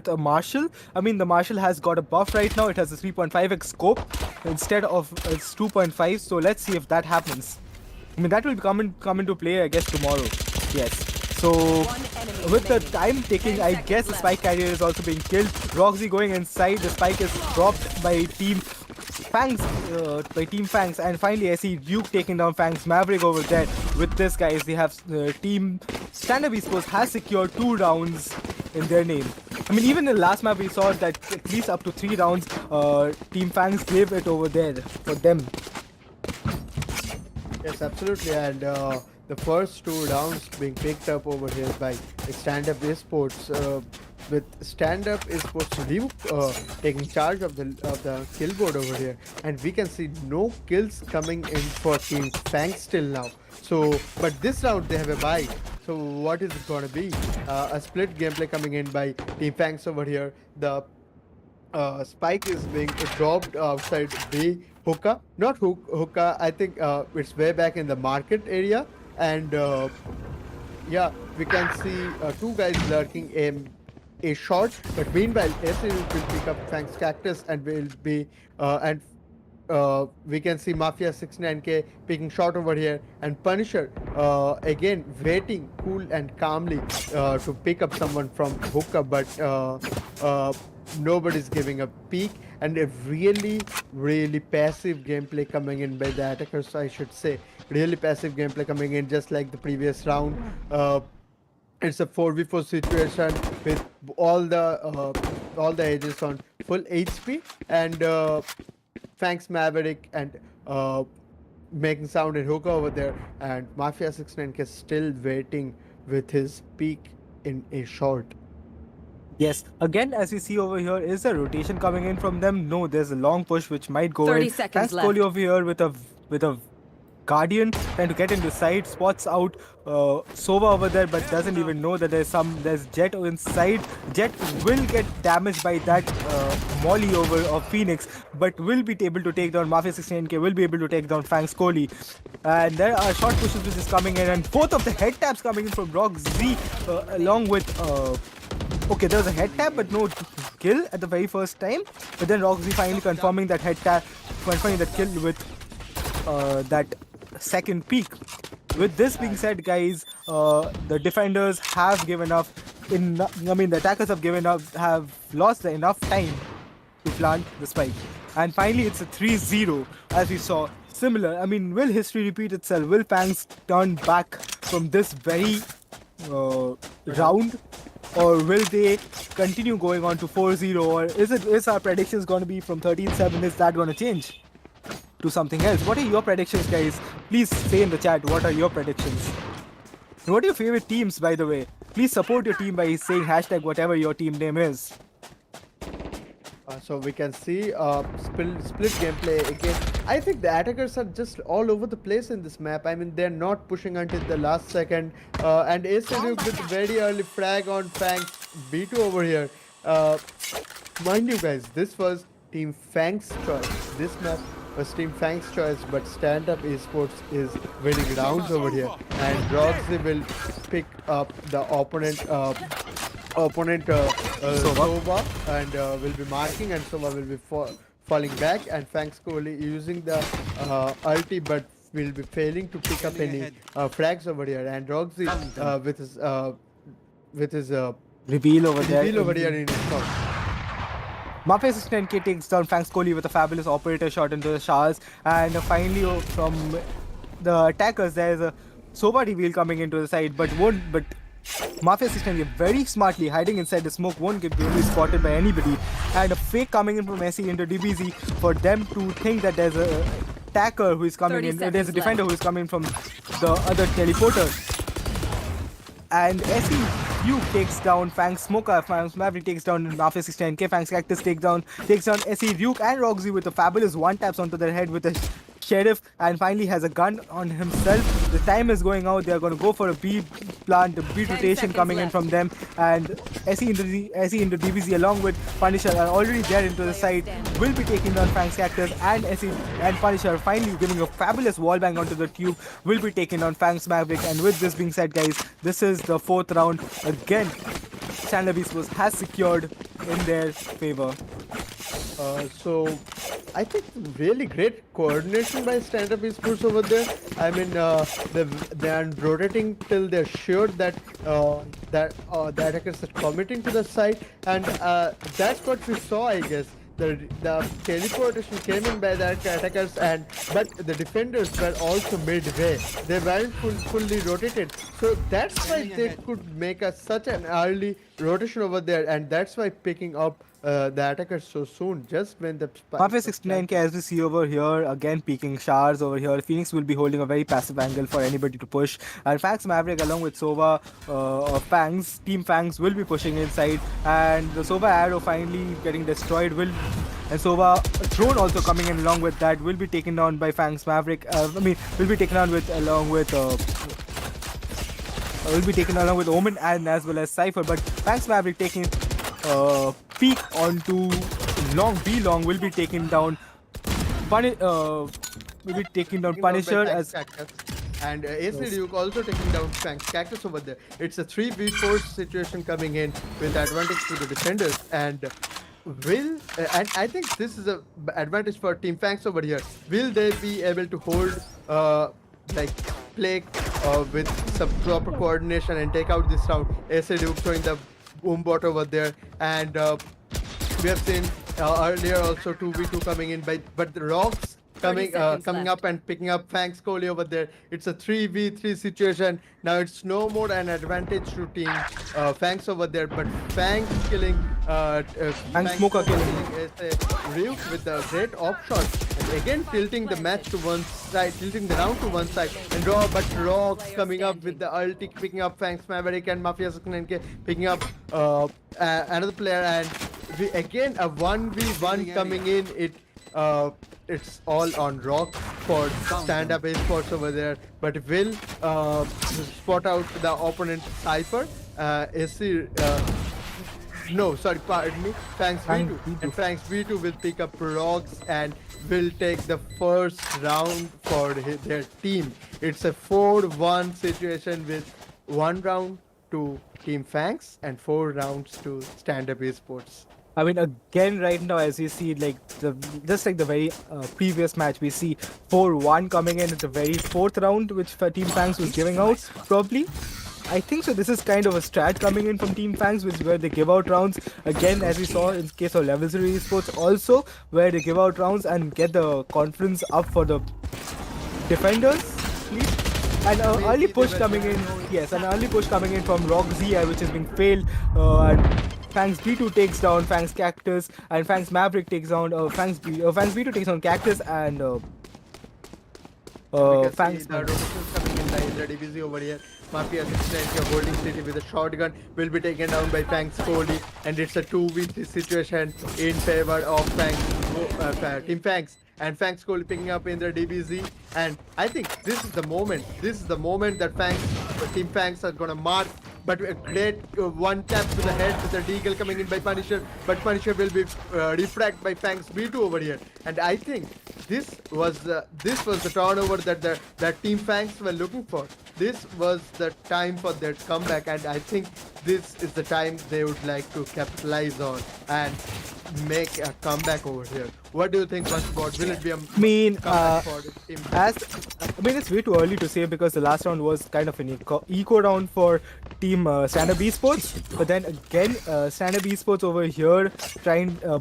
a Marshall. I mean, the Marshall has got a buff right now. It has a 3.5x scope instead of its 2.5. So let's see if that happens. I mean, that will come into play, I guess, tomorrow. Yes. So, with the time ticking, I guess the spike carrier is also being killed. Roxy going inside. The spike is dropped by Team Fangs, and finally I see Duke taking down Fangs Maverick over there. With this, guys, they have Team StandUp Esports has secured 2 rounds in their name. I mean, even in the last map we saw that at least up to 3 rounds, Team Fangs gave it over there for them. Yes, absolutely. And the first 2 rounds being picked up over here by StandUp Esports, with StandUp Esports Ryuk taking charge of the kill board over here, and we can see no kills coming in for Team Fangs still now. So, but this round they have a bye. So, what is it gonna be? A split gameplay coming in by Team Fangs over here. The spike is being dropped outside B hookah, not hookah. I think it's way back in the market area, and yeah, we can see 2 guys lurking a short, but meanwhile, SC will pick up Fangs Cactus and will be and we can see Mafia 69K picking shot over here, and Punisher again waiting cool and calmly to pick up someone from hookah, but nobody's giving a peek, and a really passive gameplay coming in by the attackers, I should say. Really passive gameplay coming in, just like the previous round. It's a 4v4 situation with all the edges on full HP, and Fangs Maverick and making sound in hookah over there, and Mafia 69K is still waiting with his peak in a short. Yes, again, as we see over here, is there rotation coming in from them? No, there's a long push which might go 30 in. seconds Thanks left. Kohli over here with a Guardian trying to get into side, spots out Sova over there, but doesn't even know that there's Jet inside. Jet will get damaged by that molly over of Phoenix, but will be able to take down Mafia 69K, will be able to take down Fangs Kohli. And there are short pushes which is coming in, and both of the head taps coming in from Rock Z along with okay, there was a head tap but no kill at the very first time, but then Rock Z finally confirming that head tap, confirming that kill with that second peak. With this being said, guys, the defenders have given up. The attackers have lost enough time to plant the spike. And finally, it's a 3-0, as we saw. Similar. I mean, will history repeat itself? Will Fangs turn back from this very round? Or will they continue going on to 4-0? Or is our predictions going to be from 13-7? Is that going to change to something else? What are your predictions, guys? Please say in the chat, what are your predictions? And what are your favorite teams, by the way? Please support your team by saying hashtag whatever your team name is. So we can see split gameplay again. I think the attackers are just all over the place in this map. I mean, they're not pushing until the last second. And StandUp with very early frag on Fangs B2 over here. Mind you guys, this was Team Fangs' choice. This map was Team Fangs' choice, but StandUp Esports is winning rounds over here. And Roxy will pick up the opponent Sova, and will be marking, and Sova will be falling back, and Fangs Kohli using the ulti, but will be failing to pick up any frags over here, and Roxy with his Reveal over there. reveal over here in his shot. Mafia 69K takes down Fangs Kohli with a fabulous operator shot into the showers, and finally from the attackers there is a Sova reveal coming into the side, but Mafia 69K very smartly hiding inside the smoke, won't get really spotted by anybody, and a fake coming in from SE into DBZ for them to think that there's a attacker who is coming in, there's a defender who is coming from the other teleporter. And SE takes down Fangs Smoker, Fangs Maverick takes down Mafia 69K, Fangs Cactus takes down SE Ryuk and Roxy with a fabulous one taps onto their head with a sheriff, and finally has a gun on himself. The time is going out, they're going to go for a B plant, the B rotation coming in from them, and SE into DBZ along with Punisher are already there into the side, will be taking down Fangs Cactus, and SE and Punisher finally giving a fabulous wallbang onto the tube, will be taking on Fangs Maverick. And with this being said, guys, this is the fourth round. Again, StandUp Esports has secured in their favor. So I think really great coordination by StandUp Esports over there. I mean, they are rotating till they're sure that the attackers are committing to the side, and that's what we saw, I guess. The teleportation came in by the attackers, but the defenders were also midway. They weren't fully rotated, so that's why they could make such an early rotation over there, and that's why picking up the attackers so soon, just when the Mafia 69K, as we see over here, again peeking showers over here. Phoenix will be holding a very passive angle for anybody to push, and Fangs Maverick along with Sova or Fangs, Team Fangs will be pushing inside, and the Sova arrow finally getting destroyed, and Sova drone also coming in along with that, will be taken down by Fangs Maverick. Will be taken down along with Omen and as well as Cypher, but Fangs Maverick taking peek onto long, will be taking down Punisher and AC Duke also taking down Fangs Cactus over there. It's a 3v4 situation coming in with advantage to the defenders, and and I think this is a advantage for Team Fangs over here. Will they be able to hold like play with some proper coordination and take out this round? AC Duke showing the boom bot over there, and we have seen earlier also 2v2 coming in, but the Rocks 30 seconds coming left. up and picking up Fangs Kohli over there. It's a 3v3 situation. Now it's no more an advantage to Team Fangs over there, but Fangs killing Fangs Smoker killing. Ryuk with a great off shot. And again tilting the match to one side, tilting the round to one side. And Rocks coming up with the ulti, picking up Fangs Maverick and Mafia 69K picking up another player, and again a 1v1 coming in. It's all on Rock for StandUp Esports over there, but will spot out the opponent Cypher. No, sorry, pardon me. Fangs V2. And Fangs V2 will pick up Rocks and will take the first round for their team. It's a 4-1 situation with 1 round to Team Fangs and 4 rounds to StandUp Esports. I mean, again, right now, as you see, like just like the very previous match, we see 4-1 coming in at the very 4th round, which Team Fangs was giving out, probably. I think so. This is kind of a strat coming in from Team Fangs, where they give out rounds. Again, as we saw in case of Level 0 Esports, also, where they give out rounds and get the confidence up for the defenders. And an early push coming in, yes, an early push coming in from Rock ZI, which is being failed, and Fangs B2 takes down Fangs Cactus, and Fangs Maverick takes down Fangs B2 takes down Cactus, and Fangs. The rotations coming in the DBZ over here. Mafia 69 holding city with a shotgun will be taken down by Fangs Kohli, and it's a 2v3 situation in favor of Team Fangs. And Fangs Kohli picking up in the DBZ, and I think this is the moment. This is the moment that Team Fangs are gonna mark. But a great one tap to the head with the deagle coming in by Punisher, but Punisher will be refract by Fangs B2 over here. And I think this was the turnover that Team Fangs were looking for. This was the time for their comeback, and I think this is the time they would like to capitalize on and make a comeback over here. What do you think, Bunchbot? Will it be a comeback for Team Fangs? It's way too early to say because the last round was kind of an eco round for Team StandUp Esports. But then again, StandUp Esports over here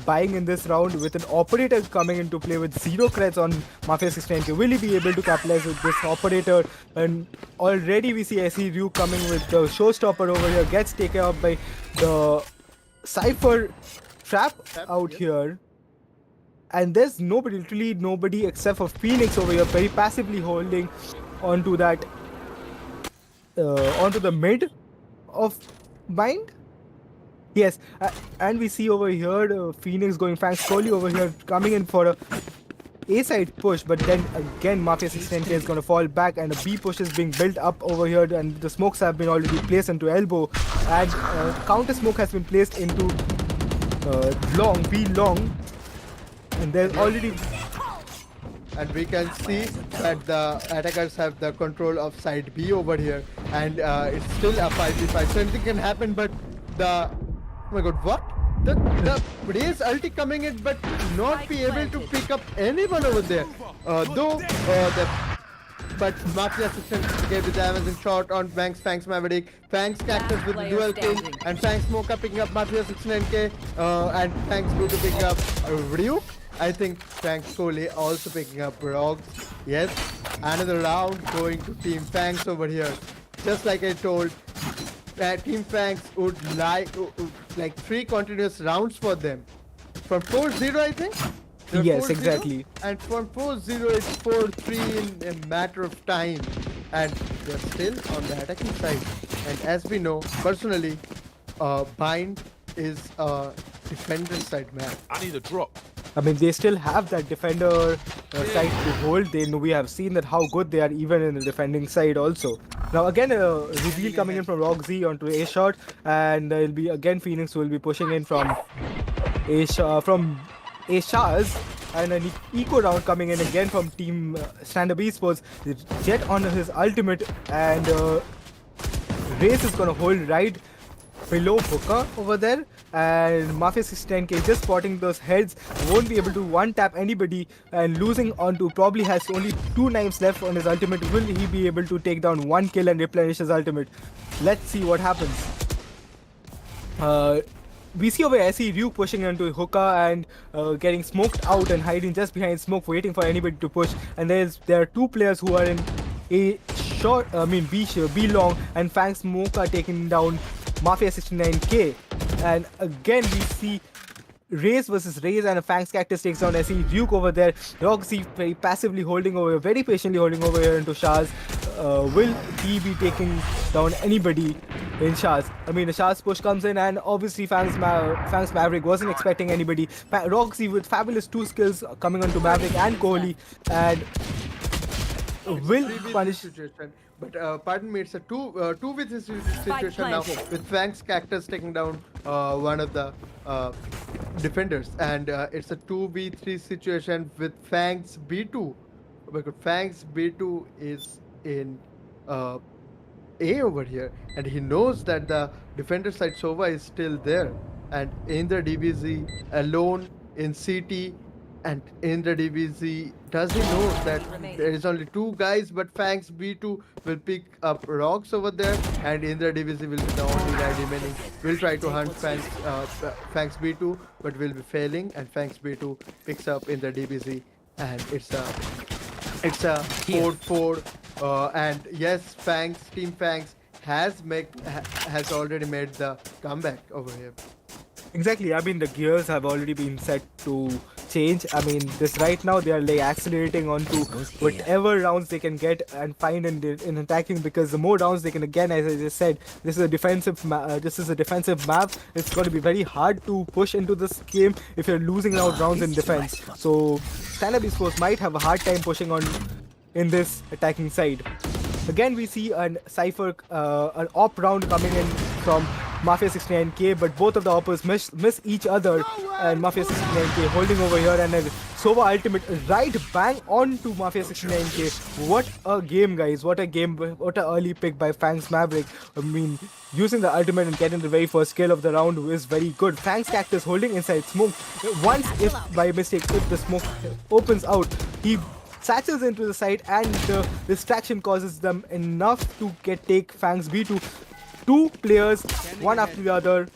buying in this round with an operator coming into play with 0 creds on Mafia 69K. Will he be able to capitalize with this operator? And already we see SE Ryu coming with the showstopper over here, gets taken up by the Cypher trap out here. And there's literally nobody except for Phoenix over here, very passively holding onto that, onto the mid of Bind. Yes, and we see over here Phoenix going Fangs Kohli over here coming in for a A-side push, but then again Mafia 69K is going to fall back, and a B push is being built up over here, and the smokes have been already placed into elbow, and counter smoke has been placed into B long. And there's already, and we can see that the attackers have the control of side B over here, and it's still a 5v5, so anything can happen. But oh my god, what? The Raze ulti coming in, but not be able to pick up anyone over there. But Mafia 69 gave the Amazon shot on Fangs Maverick, Fangs Cactus with the dual kill, and Fangs Smoker picking up Mafia 69K, and Fangs Blue to pick up Ryuk. I think Fangs Kohli also picking up Rocks. Yes, another round going to Team Fangs over here. Just like I told, Team Fangs would like 3 continuous rounds for them. From 4-0, I think? yes, 4-0, exactly. And from 4-0, it's 4-3 in a matter of time. And they're still on the attacking side. And as we know, personally, Bind is a defender side man. I need a drop. I mean, they still have that defender side to hold. We have seen that how good they are even in the defending side also. Now again, a reveal coming in from Rock Z onto A shot, and there will be again Phoenix who will be pushing in from A Shaz, and an eco round coming in again from Team StandUp Esports. Jet on his ultimate, and Race is gonna hold right below Hookah over there, and Mafia 69K just spotting those heads, won't be able to one tap anybody, and losing onto probably has only 2 knives left on his ultimate. Will he be able to take down 1 kill and replenish his ultimate? Let's see what happens. We see over SE Ryu pushing into Hookah and getting smoked out and hiding just behind smoke, waiting for anybody to push. And there are 2 players who are in A short, B long, and Fangs Smoke are taking down Mafia 69K. And again we see Raze versus Raze, and a Fangs Cactus takes down SE Duke over there. Roxy very passively holding over, very patiently holding over here into Shaz. Will he be taking down anybody in Shaz? I mean, the Shaz push comes in, and obviously Fangs Maverick wasn't expecting anybody. Roxy with fabulous 2 skills coming onto Maverick and Kohli, and will punish. Situation. But pardon me, it's a two with this situation now, with Fangs Cactus taking down one of the defenders, and it's a 2v3 situation with Fangs B2, because Fangs B2 is in A over here, and he knows that the defender side Sova is still there, and in the DBZ alone in CT. And in the DBZ, does he know that there is only 2 guys, but Fangs B2 will pick up rocks over there, and in the DBZ will be the only guy remaining. Will try to hunt Fangs B2, but will be failing, and Fangs B2 picks up in the DBZ, and it's a 4-4, and yes, Team Fangs has already made the comeback over here. Exactly. I mean, the gears have already been set to change. I mean, this right now they are like accelerating onto whatever rounds they can get and find in attacking, because the more rounds they can, again, as I just said, this is a defensive map. It's going to be very hard to push into this game if you're losing out rounds in defense. So StandUp Esports might have a hard time pushing on in this attacking side. Again, we see an Cypher, an op round coming in from Mafia 69K, but both of the oppers miss each other, and Mafia 69K holding over here, and then Sova ultimate right bang on to Mafia 69K. What a game, guys. What a game. What an early pick by Fangs Maverick. I mean, using the ultimate and getting the very first kill of the round is very good. Fangs Cactus holding inside smoke. Once, if by mistake, if the smoke opens out, he satchels into the side, and the distraction causes them enough to take Fangs B2. 2 players, one after the other.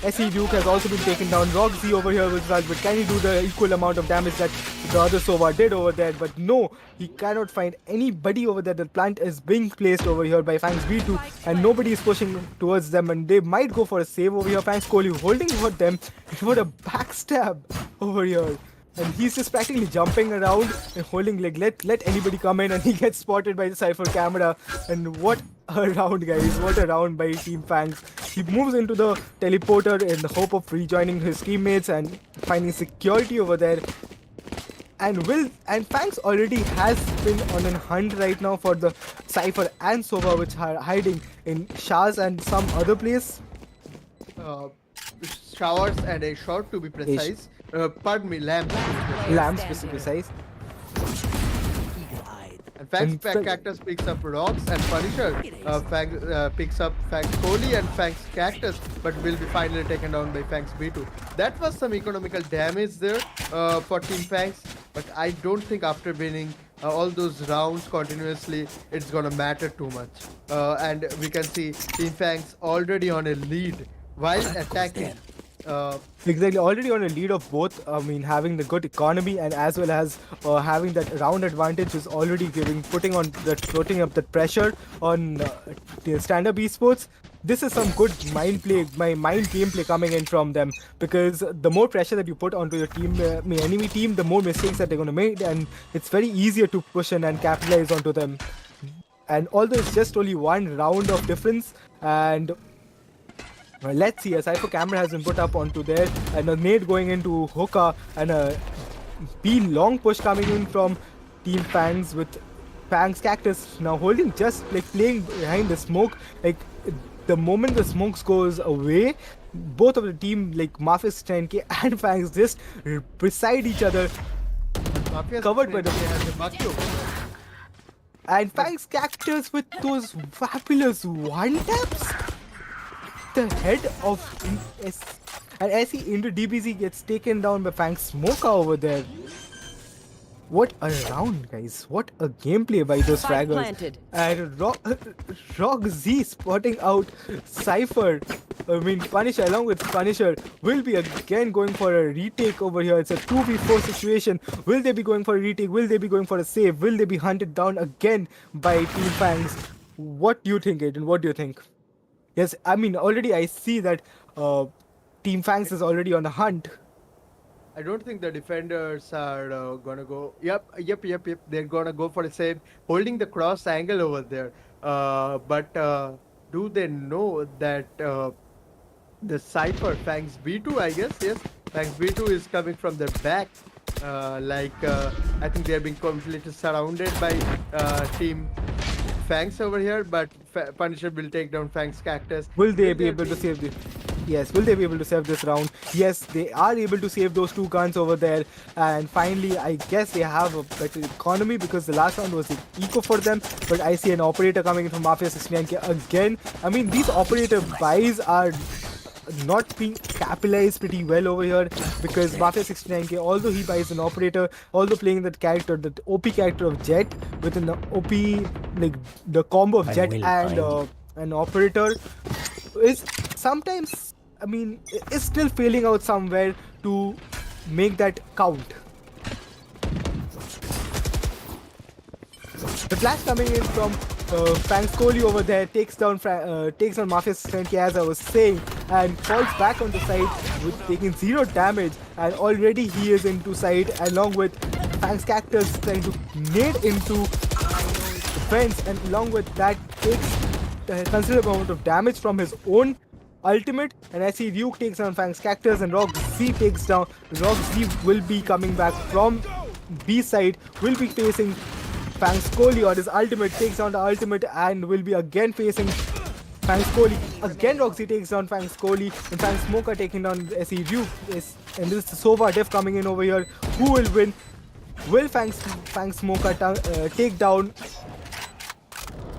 SE Duke has also been taken down. Roxy over here with Raj, but can he do the equal amount of damage that the other Sova did over there? But no, he cannot find anybody over there. The plant is being placed over here by Fangs B2, and nobody is pushing towards them, and they might go for a save over here. Fangs Kohli holding for them. What a backstab over here. And he's just practically jumping around and holding, like, let anybody come in, and he gets spotted by the Cypher camera. And what a round, guys. What a round by Team Fangs. He moves into the teleporter in the hope of rejoining his teammates and finding security over there. And Fangs already has been on a hunt right now for the Cypher and Sova, which are hiding in Shaz and some other place. Showers and a short, to be precise. Pardon me, lamps. Lamps, to be precise. And Fangs Cactus picks up rocks, and Punisher picks up Fangs Kohli and Fangs Cactus, but will be finally taken down by Fangs B2. That was some economical damage there for Team Fangs, but I don't think after winning all those rounds continuously, it's gonna matter too much. And we can see Team Fangs already on a lead while attacking. Exactly, already on a lead of both. I mean, having the good economy and as well as having that round advantage is already putting up that pressure on the StandUp Esports. This is some good mind gameplay coming in from them, because the more pressure that you put onto your team, enemy team, the more mistakes that they're gonna make, and it's very easier to push in and capitalize onto them. And although it's just only 1 round of difference, and let's see, a Cypher camera has been put up onto there, and a nade going into Hookah, and a B long push coming in from Team Fangs, with Fangs Cactus now holding, just like playing behind the smoke. Like, the moment the smoke goes away, both of the team, like Mafia 10K and Fangs, just beside each other, Mafia covered by the has a Bucky over there. and Fangs Cactus with those fabulous one taps. The head of and as he into DBZ gets taken down by Fang Smoker over there. What a round, guys. What a gameplay by those Spike fraggers. planted. And Rock Z spotting out Cypher. I mean, Punisher along with Punisher will be again going for a retake over here. It's a 2v4 situation. Will they be going for a retake? Will they be going for a save? Will they be hunted down again by Team Fangs? What do you think, Aiden? What do you think? Yes, I mean, already I see that Team Fangs is already on the hunt. I don't think the defenders are gonna go. Yep. They're gonna go for a save, holding the cross angle over there. But do they know that the Cypher Fangs B2? I guess yes. Fangs B2 is coming from their back. I think they're being completely surrounded by Team Fangs over here. But Punisher will take down Fangs Cactus. Will they be able to save this? Yes, will they be able to save this round? Yes, they are able to save those two guns over there. And finally, I guess they have a better economy because the last round was eco for them. But I see an operator coming in from Mafia 69K again. I mean, these operator buys are not being capitalized pretty well over here because Mafia 69K, although he buys an operator, although playing that character, that OP character of Jet within the OP, like the combo of Jet and an operator is sometimes, I mean, is still failing out somewhere to make that count. The flash coming in from Fangs Kohli over there takes down Mafia 70 as I was saying and falls back on the side with taking 0 damage, and already he is into side along with Fangs Cactus trying to nade into the fence, and along with that takes a considerable amount of damage from his own ultimate. And I see Ryuk takes down Fangs Cactus and Rock Z takes down. Rock Z will be coming back from B side, will be facing Fangs Kohli on his ultimate, takes down the ultimate and will be again facing Fangs Kohli. Again Rock Z takes down Fangs Kohli and Fangs Smoker taking down SE Ryuk. And this is Sova Def coming in over here. Who will win? Will Fangs Smoker take down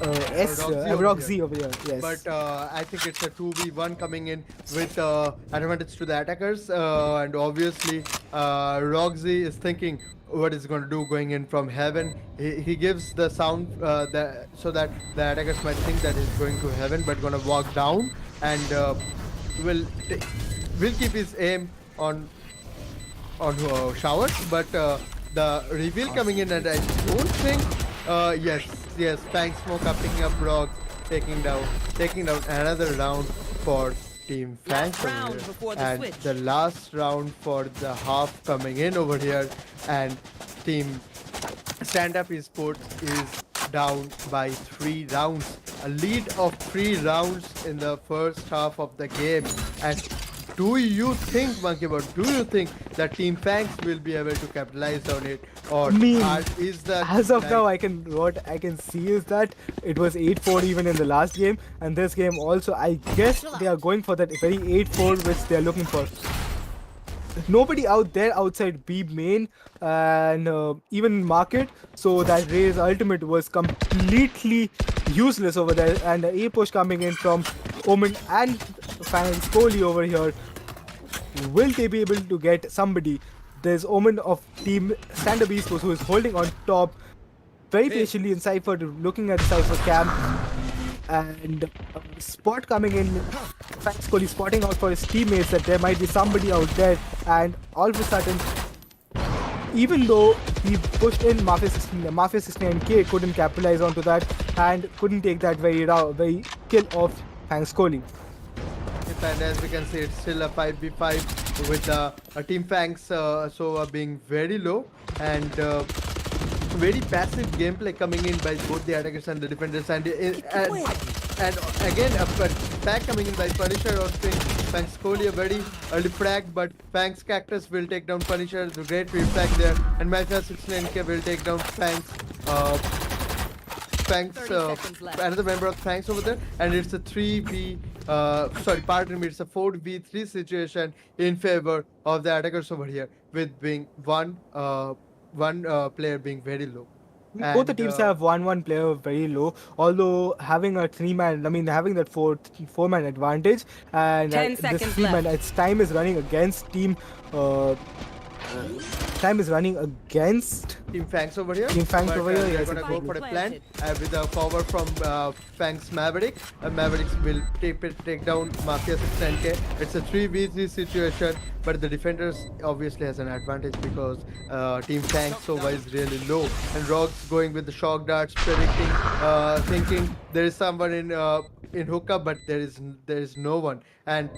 Rock Z over here? Yes. But I think it's a 2v1 coming in with advantage to the attackers, and obviously Rock Z is thinking what is going to do going in from heaven. He gives the sound so that the attackers might think that he's going to heaven, but going to walk down and will keep his aim on showers. But the reveal coming in, and I don't think yes, Fangs Smoker picking up rocks, taking down another round for Team Fangs over round here. before the And switch. the last round for the half coming in over here, and Team StandUp Esports is down by 3 rounds. A lead of 3 rounds in the first half of the game. And do you think, Monkeybot, that Team Fangs will be able to capitalize on it? Or is that as of now, what I can see is that it was 8-4 even in the last game, and this game also, I guess they are going for that very 8-4 which they are looking for. Nobody out there outside B main and even market, so that Ray's ultimate was completely useless over there, and the A push coming in from Omen and Fangs Kohli over here. Will they be able to get somebody? There's Omen of Team StandUp Esports who is holding on top very patiently in Cypher, looking at Cypher camp, and Spot coming in. Fangs Kohli spotting out for his teammates that there might be somebody out there, and all of a sudden, even though he pushed in Mafia 69K couldn't capitalize onto that and couldn't take that very kill of Fangs Kohli. And as we can see, it's still a 5v5 with Team Fangs being very low, and very passive gameplay coming in by both the attackers and the defenders, and again a attack coming in by Punisher on screen. Fangs Kohli a very early frag, but Fangs Cactus will take down Punisher. The great refrag there, and Mafia 69K will take down Fangs. Another member of Fangs over there, and it's a 4v3 situation in favor of the attackers over here, with being one one player being very low. Both the teams have one player very low, although having a having that four-man advantage, and 10 this seconds three-man, left. its time is running against time is running against Team Fangs over here. Team Fangs but, over here, They're yes, gonna go exactly. for a plan with a forward from Fangs Maverick. Mavericks will take down Mafia 610K. It's a 3v3 situation, but the defenders obviously has an advantage because Team Fangs Sova is really low, and Rogue's going with the shock darts, predicting, thinking there is someone in hookah, but there is no one. And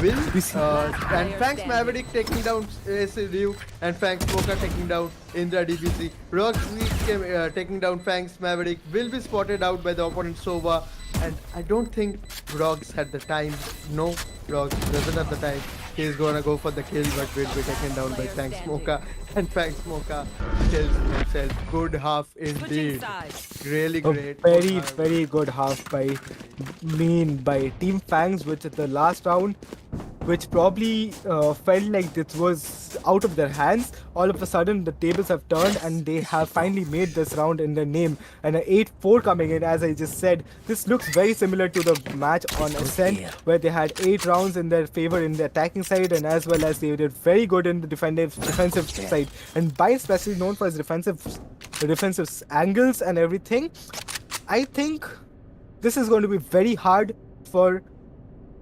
Will and Fangs Maverick taking down Ryu, and Fangs Smoker taking down Indra DBC. Roxy taking down Fangs Maverick will be spotted out by the opponent Sova, and I don't think Rox had the time. No, Rox doesn't have the time. He's gonna go for the kill, but will be taken down by Fangs Smoker, and Fangs Smoker kills himself. Good half indeed. Really great. Very, very good half by Team Fangs, which at the last round, which probably felt like this was out of their hands. All of a sudden, the tables have turned and they have finally made this round in their name. And an 8-4 coming in, as I just said. This looks very similar to the match on Ascent, where they had 8 rounds in their favor in the attacking side, and as well as they did very good in the defensive side. And by especially known for his defensive angles and everything, I think this is going to be very hard for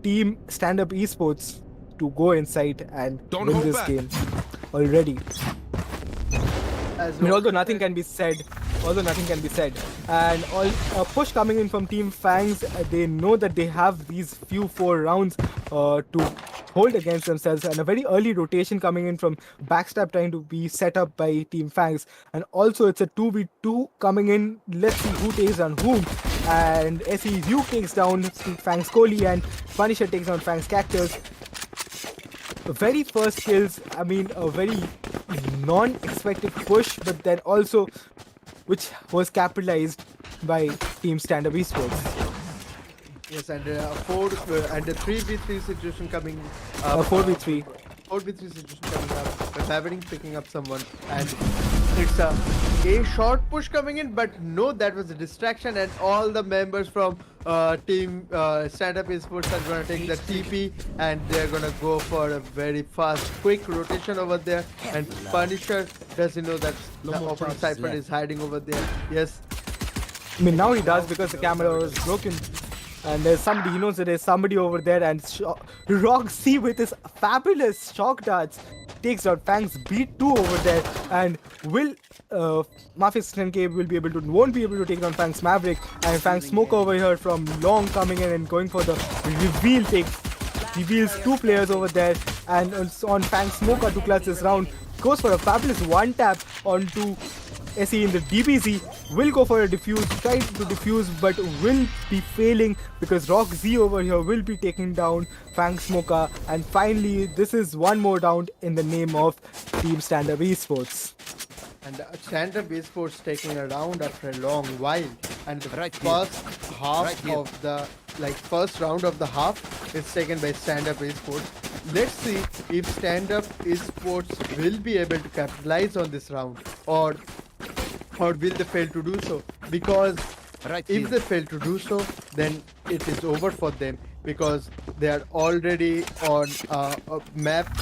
Team StandUp Esports to go inside and win this game already. Although nothing can be said, and a push coming in from Team Fangs, they know that they have these few 4 rounds to hold against themselves, and a very early rotation coming in from backstab trying to be set up by Team Fangs, and also it's a 2v2 coming in. Let's see who takes on whom, and SEU takes down Fangs Kohli, and Punisher takes down Fangs Cactus. The very first kills, a very non-expected push, but then also which was capitalized by Team StandUp Esports. Yes, and and a 3v3 situation coming A 4v3. 4v3 situation coming up. But Maverick picking up someone, and it's a short push coming in, but no, that was a distraction, and all the members from Team StandUp Esports are gonna take the TP, and they're gonna go for a very fast, quick rotation over there. And Punisher doesn't know that the opponent Cypher is hiding over there. Yes, Now he does, because the camera was broken. And there's somebody, he knows that there's somebody over there, and Roxy with his fabulous shock darts takes out Fangs B2 over there, and Mafia 10K won't be able to take down Fangs Maverick, and Fangs Smoke over here from long coming in and going for the reveals 2 players over there, and on Fangs Smoker to clutch this round, goes for a fabulous one tap onto SE in the DBZ, will go for a defuse, try to defuse, but will be failing because Rock Z over here will be taking down Fang Smoker, and finally this is one more round in the name of Team StandUp Esports. and StandUp Esports taking a round after a long while, and the first round of the half is taken by StandUp Esports. Let's see if StandUp Esports will be able to capitalize on this round, or will they fail to do so? Because if they fail to do so, then it is over for them, because they are already on a map.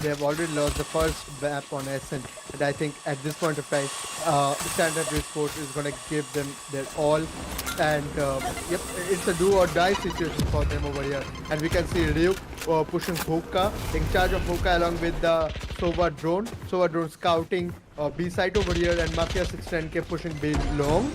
They have already lost the first map on Ascent, and I think at this point of time, StandUp Esports is going to give them their all, and yep, it's a do or die situation for them over here. And we can see Ryuk pushing Hookah, taking charge of Hookah along with the Sova drone scouting B site over here, and Mafia 610K pushing B long.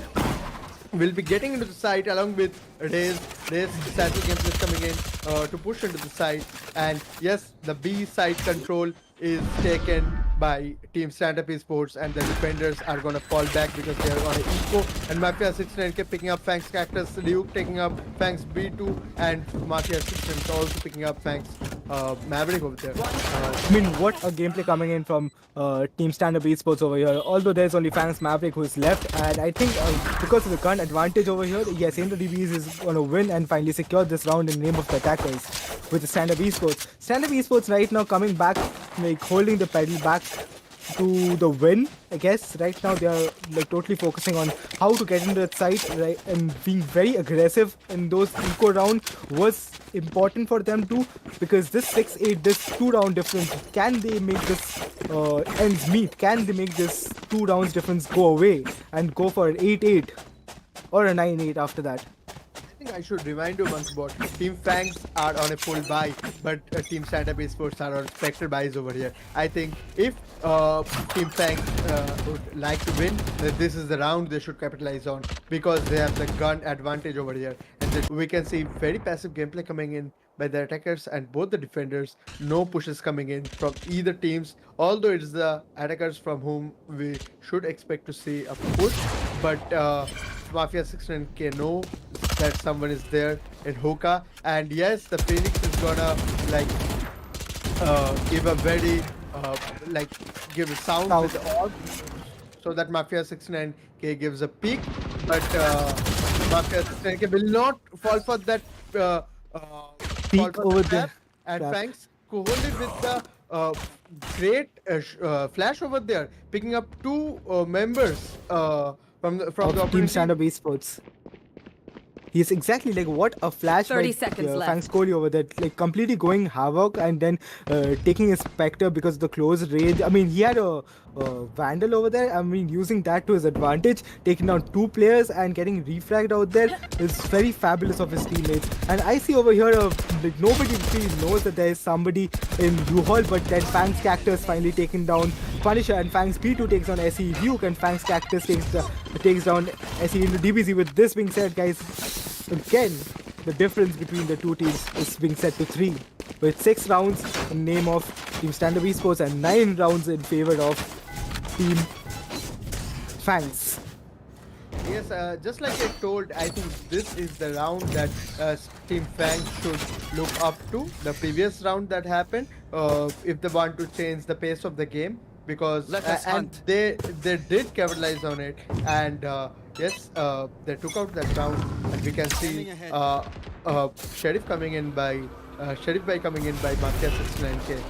Will be getting into the site along with Ray's Sassy Gameplay coming in to push into the site, and yes, the B site control is taken by Team StandUp Esports, and the defenders are gonna fall back because they are on an eco, and Mafia 610K picking up Fangs Cactus, Luke taking up Fangs B2, and Mafia 610K also picking up Fangs Maverick over there. What a gameplay coming in from Team StandUp Esports over here. Although there's only Fangs Maverick who is left, and I think because of the current advantage over here, yes, Indra DBs is going to win and finally secure this round in the name of the attackers with the StandUp Esports. StandUp Esports right now coming back, like holding the pedal back to the win. I guess right now they are like totally focusing on how to get into that side, right, and being very aggressive in those eco round was important for them too, because this 6-8, this 2 round difference, can they make this ends meet? Can they make this 2 rounds difference go away and go for an 8-8 or a 9-8 after that? I think I should remind you once about Team Fangs are on a full buy, but Team StandUp Esports are on spectre buys over here. I think if Team Fangs would like to win, then this is the round they should capitalize on, because they have the gun advantage over here. And then we can see very passive gameplay coming in by the attackers and both the defenders. No pushes coming in from either teams, although it's the attackers from whom we should expect to see a push. But Mafia 69K know that someone is there in hookah, and yes, the Phoenix is gonna like give a very like give a sound with the orb, so that Mafia 69K gives a peek, but Mafia 69K will not fall for that Peek over there. And Trap. Fangs coolly with the great flash over there, picking up two members from the Of Team opposition team. StandUp Esports. He's exactly like what a flash 30 by seconds left. Fangs Kohli over there, like completely going havoc and then taking his Spectre because of the close range. I mean, he had a Vandal over there. I mean, using that to his advantage, taking down 2 players and getting refragged out there is very fabulous of his teammates. And I see over here, like nobody really knows that there is somebody in U-Haul, but then Fangs Cactus finally taken down Punisher, and Fangs P2 takes on SE Duke, and Fangs Cactus takes down SE into DBZ. With this being said, guys, again, the difference between the two teams is being set to 3, with 6 rounds in name of Team StandUp Esports and 9 rounds in favor of Team Fangs. Yes, just like I told, I think this is the round that Team Fangs should look up to. The previous round that happened, if they want to change the pace of the game, because Let us and hunt. they did capitalize on it, and yes, they took out that round, and we can see Sheriff coming in by coming in by Mafia 69K.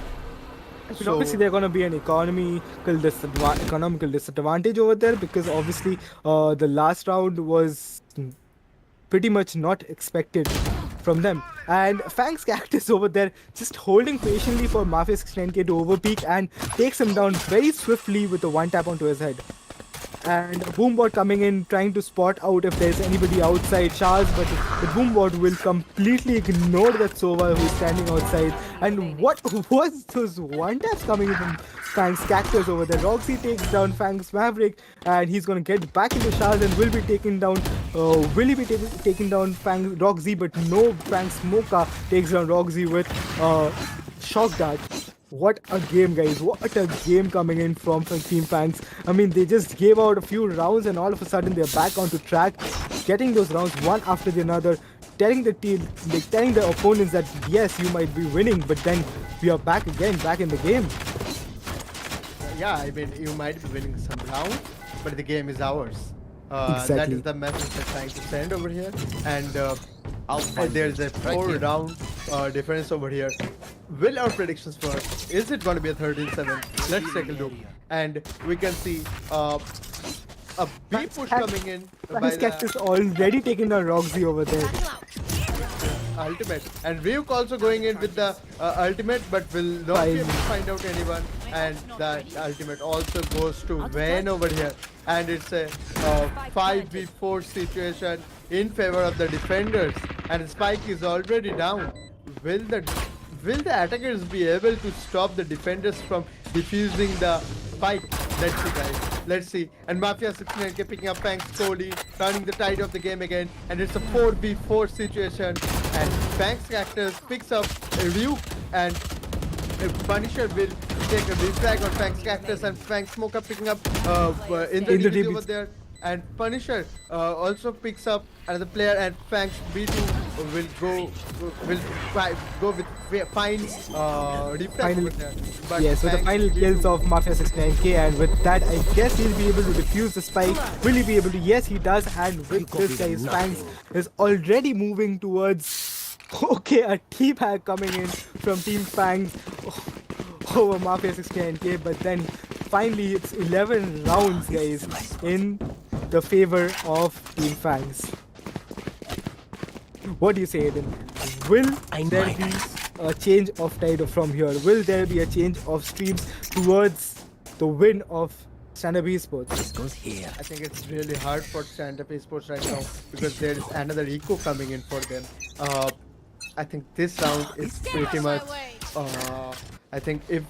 But obviously, there's going to be an economical disadvantage over there, because obviously the last round was pretty much not expected from them. And Fangs Cactus over there just holding patiently for Mafia 69K to overpeak and takes him down very swiftly with a 1 tap onto his head. And Boombot coming in, trying to spot out if there's anybody outside Charles, but the Boombot will completely ignore that Sova who's standing outside. And what was those 1 taps coming in from Fangs Cactus over there? Roxy takes down Fangs Maverick, and he's gonna get back into Charles and will be taking down Fangs Roxy, but no, Fangs Smoka takes down Roxy with Shock Dart. What a game, guys. What a game coming in from Team Fangs. I mean, they just gave out a few rounds and all of a sudden they're back onto track, getting those rounds one after the another, telling the team, like, telling the opponents that yes, you might be winning, but then we are back again, back in the game. Yeah, I mean, you might be winning some rounds, but the game is ours. That Exactly. is the message they're trying to send over here, and I'll find there's a it. Right here. 4-round difference over here. Will our predictions work? Is it going to be a 13-7? Let's take a look, and we can see a B push coming in by Fangs the Cactus already taking down Roxy over there. ultimate, and Ryuk also going in with the ultimate, but will not be able to find out anyone, and the ultimate also goes to Vayne over here, and it's a 5v4 situation in favor of the defenders, and Spike is already down. Will the attackers be able to stop the defenders from defusing the fight? Let's see, guys. Let's see. And Mafia 69K picking up Fangs Kohli, turning the tide of the game again, and it's a 4v4 situation. And Fangs Cactus picks up Ryuk, and Punisher will take a refrag on Fangs Cactus, and Fangs Smoker picking up in the DBZ over there. And Punisher also picks up another player, and Fangs B2 will go with fine refresh over there. But Yes, with the Fangs final B2 kills of Mafia 69K, and with that, I guess he'll be able to defuse the spike. Will he be able to? Yes, he does. And with this, guys, Fangs is already moving towards. Okay, a T-Pack coming in from Team Fangs over Mafia 69K, but then finally, it's 11 rounds, guys, in the favor of Team Fangs. What do you say, Aiden? Will there be a change of tide from here? Will there be a change of streams towards the win of StandUp Esports? I think it's really hard for stand-up esports right now because there is another eco coming in for them. Uh, I think this round is pretty much. Uh, I think if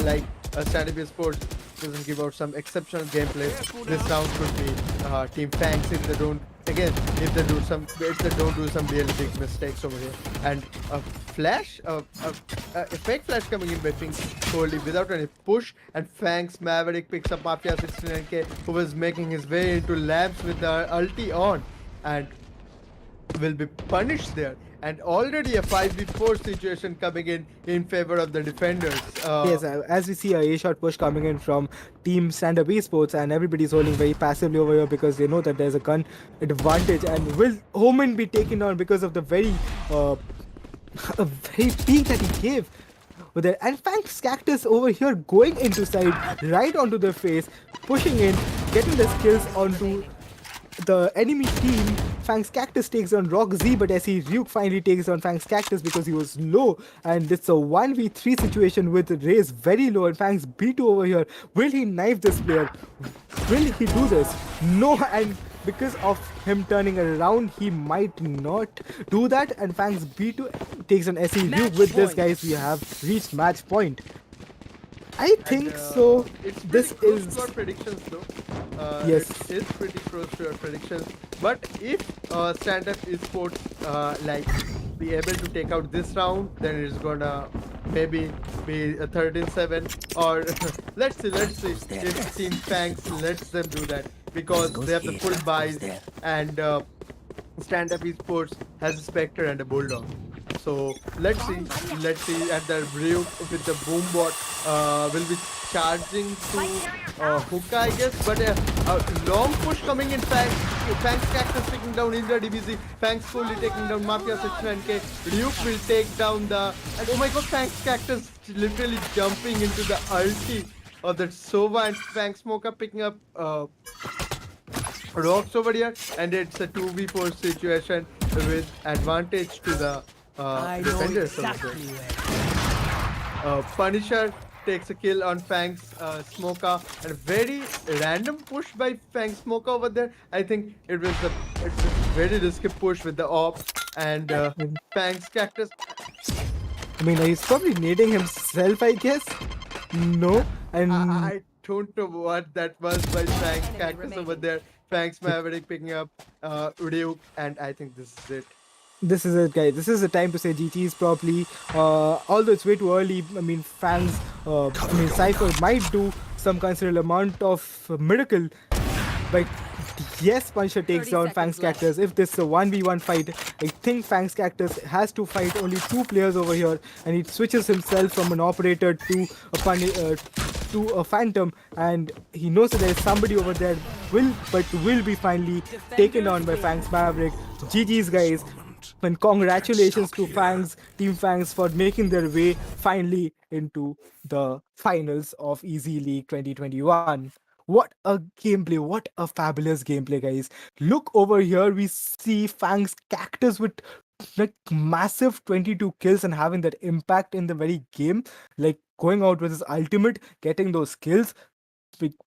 like stand-up esports doesn't give out some exceptional gameplay, this round could be Team Fangs if they don't. Again, if they don't do some really big mistakes over here, and a flash, a fake flash coming in by Pink Coldly without any push, and Fangs Maverick picks up Mafia 69K, who was making his way into labs with the ulti on, and will be punished there. And already a 5v4 situation coming in favor of the defenders. Yes, as we see a A-shot push coming in from Team StandUp Esports, and everybody's holding very passively over here because they know that there's a gun advantage. And will Omen be taken down because of the very, a very peek that he gave? With that, and Fangs Cactus over here going into side, right onto their face, pushing in, getting the skills onto the enemy team. Fangs Cactus takes on Rock Z, but SE Ryuk finally takes on Fangs Cactus because he was low, and it's a 1v3 situation with Raze very low, and Fangs B2 over here. Will he knife this player? Will he do this? No, and because of him turning around, he might not do that, and Fangs B2 takes on SE Ryuk. With this, guys, we have reached match point. I think so. It's This pretty close is to our predictions, though. Yes. It is pretty close to our predictions. But if stand-up esports like be able to take out this round, then it's gonna maybe be a 13-7, or let's see if Team Fangs lets them do that because they have the full buys, and stand-up esports has a Spectre and a Bulldog. So let's see, and the Brew with the boom bot will be charging to Hookah, I guess. But a long push coming in. Fangs Cactus taking down Indra DBZ. Fangs Coolly taking down Mafia 69K. Luke will take down the. And oh my god, Fangs Cactus literally jumping into the ulti of that Sova, and Fangs Smoker picking up rocks over here, and it's a 2v4 situation with advantage to the defenders. Punisher takes a kill on Fangs Smoker, and a very random push by Fangs Smoker over there. I think it's a very risky push with the op, and Fangs Cactus. I mean, he's probably nading himself, I guess. No, and I don't know what that was by Fangs Cactus over there. Fangs Maverick picking up Ryuk, and I think this is it. this is it, guys. This is the time to say GG's probably. Although it's way too early. I mean, Fangs. Cypher might do some considerable amount of miracle, but yes, Punisher takes 30 down seconds Fangs left. Cactus. If this is a 1v1 fight, I think Fangs Cactus has to fight only two players over here, and he switches himself from an operator to a phantom, and he knows that there is somebody over there will be finally taken on by Fangs Maverick. GG's, guys. And congratulations to Team Fangs, for making their way finally into the finals of EZY League 2021. What a gameplay, what a fabulous gameplay, guys. Look over here, we see Fangs Cactus with like massive 22 kills and having that impact in the very game, like going out with his ultimate, getting those kills,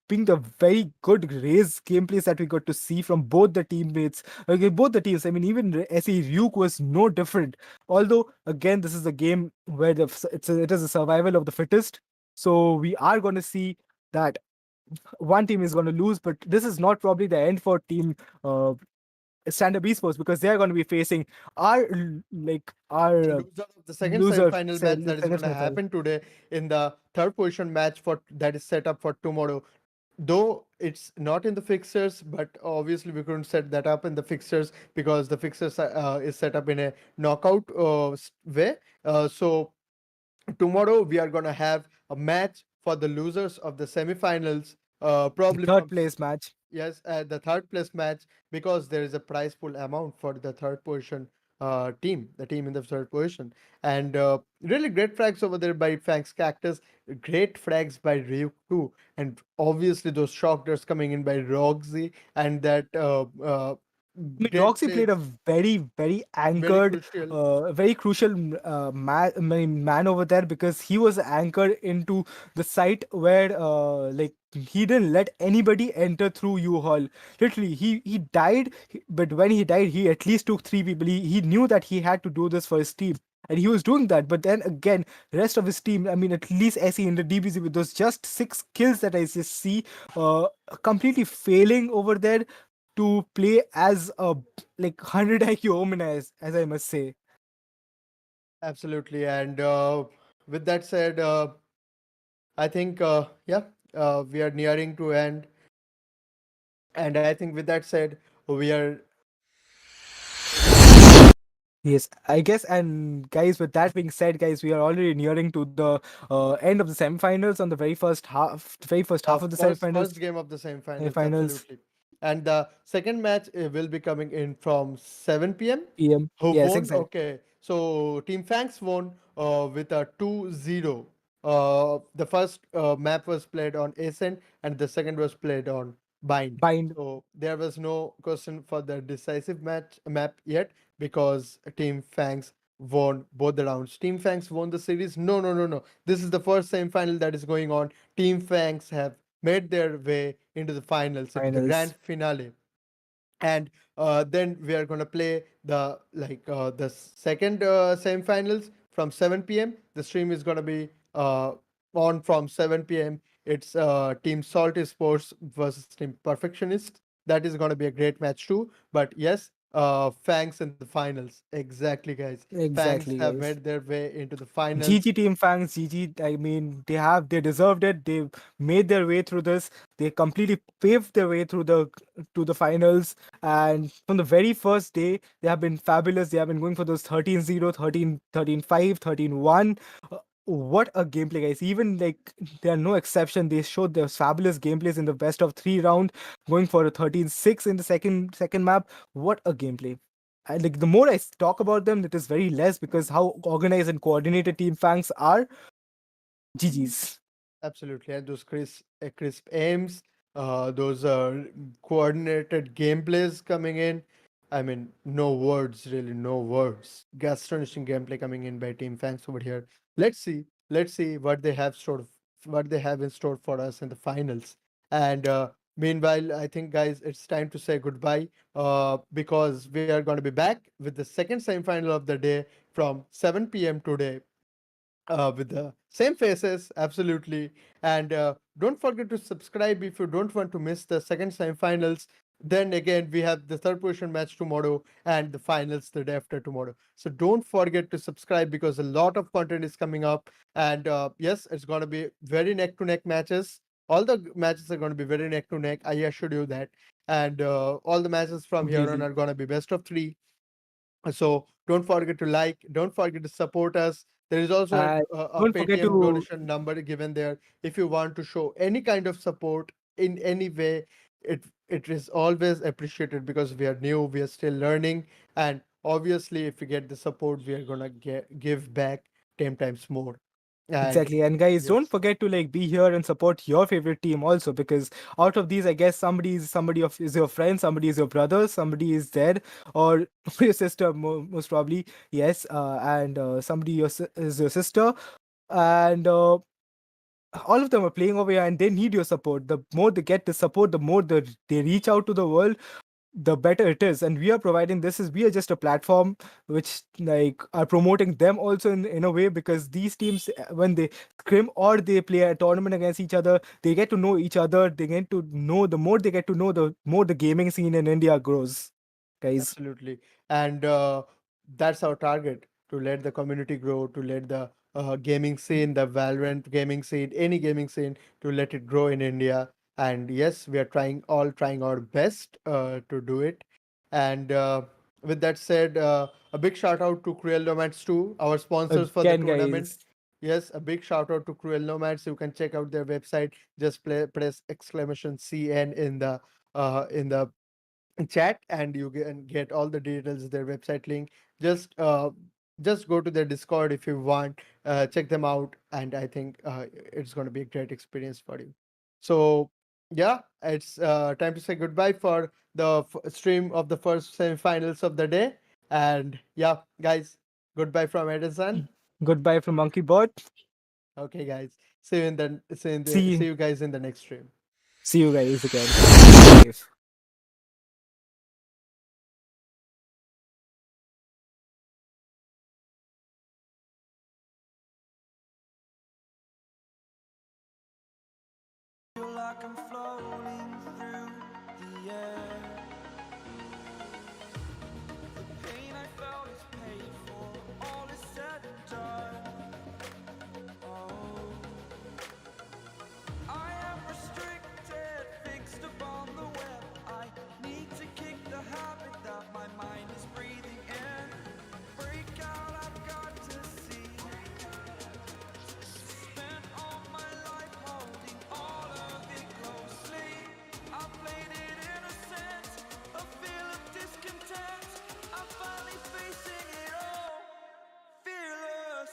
being the very good race gameplays that we got to see from both the teammates, okay, both the teams. I mean, even SE Ryuk was no different. Although, again, this is a game where it is a survival of the fittest. So we are going to see that one team is going to lose, but this is not probably the end for Team StandUp Esports, because they are going to be facing our Loser of the second loser semi-final se- match that is second going to semi-final. happen today in the third position match that is set up for tomorrow. Though it's not in the fixtures, but obviously we couldn't set that up in the fixtures because the fixtures is set up in a knockout way. So tomorrow we are going to have a match for the losers of the semi-finals. Probably third from place match. Yes, the third place match, because there is a prize pool amount for the third position team, the team in the third position. And really great frags over there by Fangs Cactus, great frags by Ryuk too, and obviously those shockers coming in by Roxy and that I mean, great Roxy played a plays, very very anchored, crucial. very crucial man over there because he was anchored into the site where, like, he didn't let anybody enter through U-Haul. Literally, he died, but when he died, he at least took three people. He knew that he had to do this for his team. And he was doing that, but then again, rest of his team. I mean, at least SE in the DBZ with those just six kills that I just see, uh, completely failing over there to play as a like 100 IQ Omen, as I must say. Absolutely. And with that said, I think, yeah, we are nearing to end. And I think with that said, we are Yes, I guess. And guys, with that being said, guys, we are already nearing to the end of the semifinals on the very first half the of the first semifinals. game of the semifinals, Semifinals absolutely. And the second match will be coming in from 7 p.m. PM. Who Yes, won? exactly. Okay, so Team Fangs won with a 2-0. The first map was played on Ascent, and the second was played on Bind. Bind. So there was no question for the decisive match map yet because Team Fangs won both the rounds. Team Fangs won the series. No, no, no, no. This is the first semifinal that is going on. Team Fangs have made their way into the finals, into the grand Finals. finale. And then we are going to play the second semifinals from 7 p.m. The stream is going to be on from 7 p.m. It's Team Salt Esports versus Team Perfectionist. That is going to be a great match too. But yes, Fangs in the finals. Exactly, guys. Fangs Exactly, have guys. made their way into the finals. GG team fans, GG. I mean, they deserved it. They made their way through this. They completely paved their way through the to the finals. And from the very first day, they have been fabulous. They have been going for those 13-0, 13-5, 13-1. What a gameplay, guys. Even like there are no exception. They showed their fabulous gameplays in the best of three round, going for a 13-6 in the second map. What a gameplay. And like the more talk about them, it is very less because how organized and coordinated Team Fangs are. GG's. Absolutely, and those crisp aims, those coordinated gameplays coming in. I mean, no words, really, no words. Astonishing gameplay coming in by Team Fangs over here. Let's see what they have what they have in store for us in the finals. And meanwhile, I think, guys, it's time to say goodbye. Because we are going to be back with the second semifinal of the day from 7 p.m. today with the same faces, absolutely. And don't forget to subscribe if you don't want to miss the second semifinals. Then again, we have the third position match tomorrow and the finals the day after tomorrow. So don't forget to subscribe because a lot of content is coming up. And yes, it's going to be very neck to neck matches. All the matches are going to be very neck to neck. I assure you that. And all the matches from here on GG. are going to be best of three. So don't forget to like, don't forget to support us. There is also And a don't forget Paytm to donation number given there. If you want to show any kind of support in any way, it is always appreciated because we are new, we are still learning, and obviously, if we get the support, we are gonna give back 10 times more. And exactly. And guys, don't yes, forget to like be here and support your favorite team also because out of these, I guess somebody of is your friend, somebody is your brother, somebody is dead, or your sister most probably. Yes, and somebody is your sister, and all of them are playing over here and they need your support. The more they get the support, the more they reach out to the world, the better it is. And we are providing this is we are just a platform which like are promoting them also in a way because these teams when they scrim or they play a tournament against each other, they get to know each other. They get to know the more they get to know, the more the gaming scene in India grows, guys. absolutely. And that's our target to let the community grow, to let the gaming scene, the Valorant gaming scene, any gaming scene, to let it grow in India. And yes, we are trying our best to do it. And with that said, a big shout out to Cruel Nomads too, our sponsors for the Again, tournament. guys. Yes, a big shout out to Cruel Nomads. You can check out their website. Just press exclamation CN in the chat, and you can get all the details, their website link. Just go to their Discord if you want. Check them out, and I think it's going to be a great experience for you. So yeah, it's time to say goodbye for the stream of the first semifinals of the day. And yeah, guys, goodbye from Edison. Goodbye from Monkey Bot. Okay, guys, see you in the see See you guys in the next stream. see you guys again. Stay safe. Feel like I'm floating through the air. The pain I felt is paid for, all is said and done. Oh, I am restricted, fixed upon the web. I need to kick the habit that my mind is breathing in. Break out, I've got to see. Spent all my life holding all of it closely. I played it innocent, a feel of discontent. I'm finally facing it all, fearless.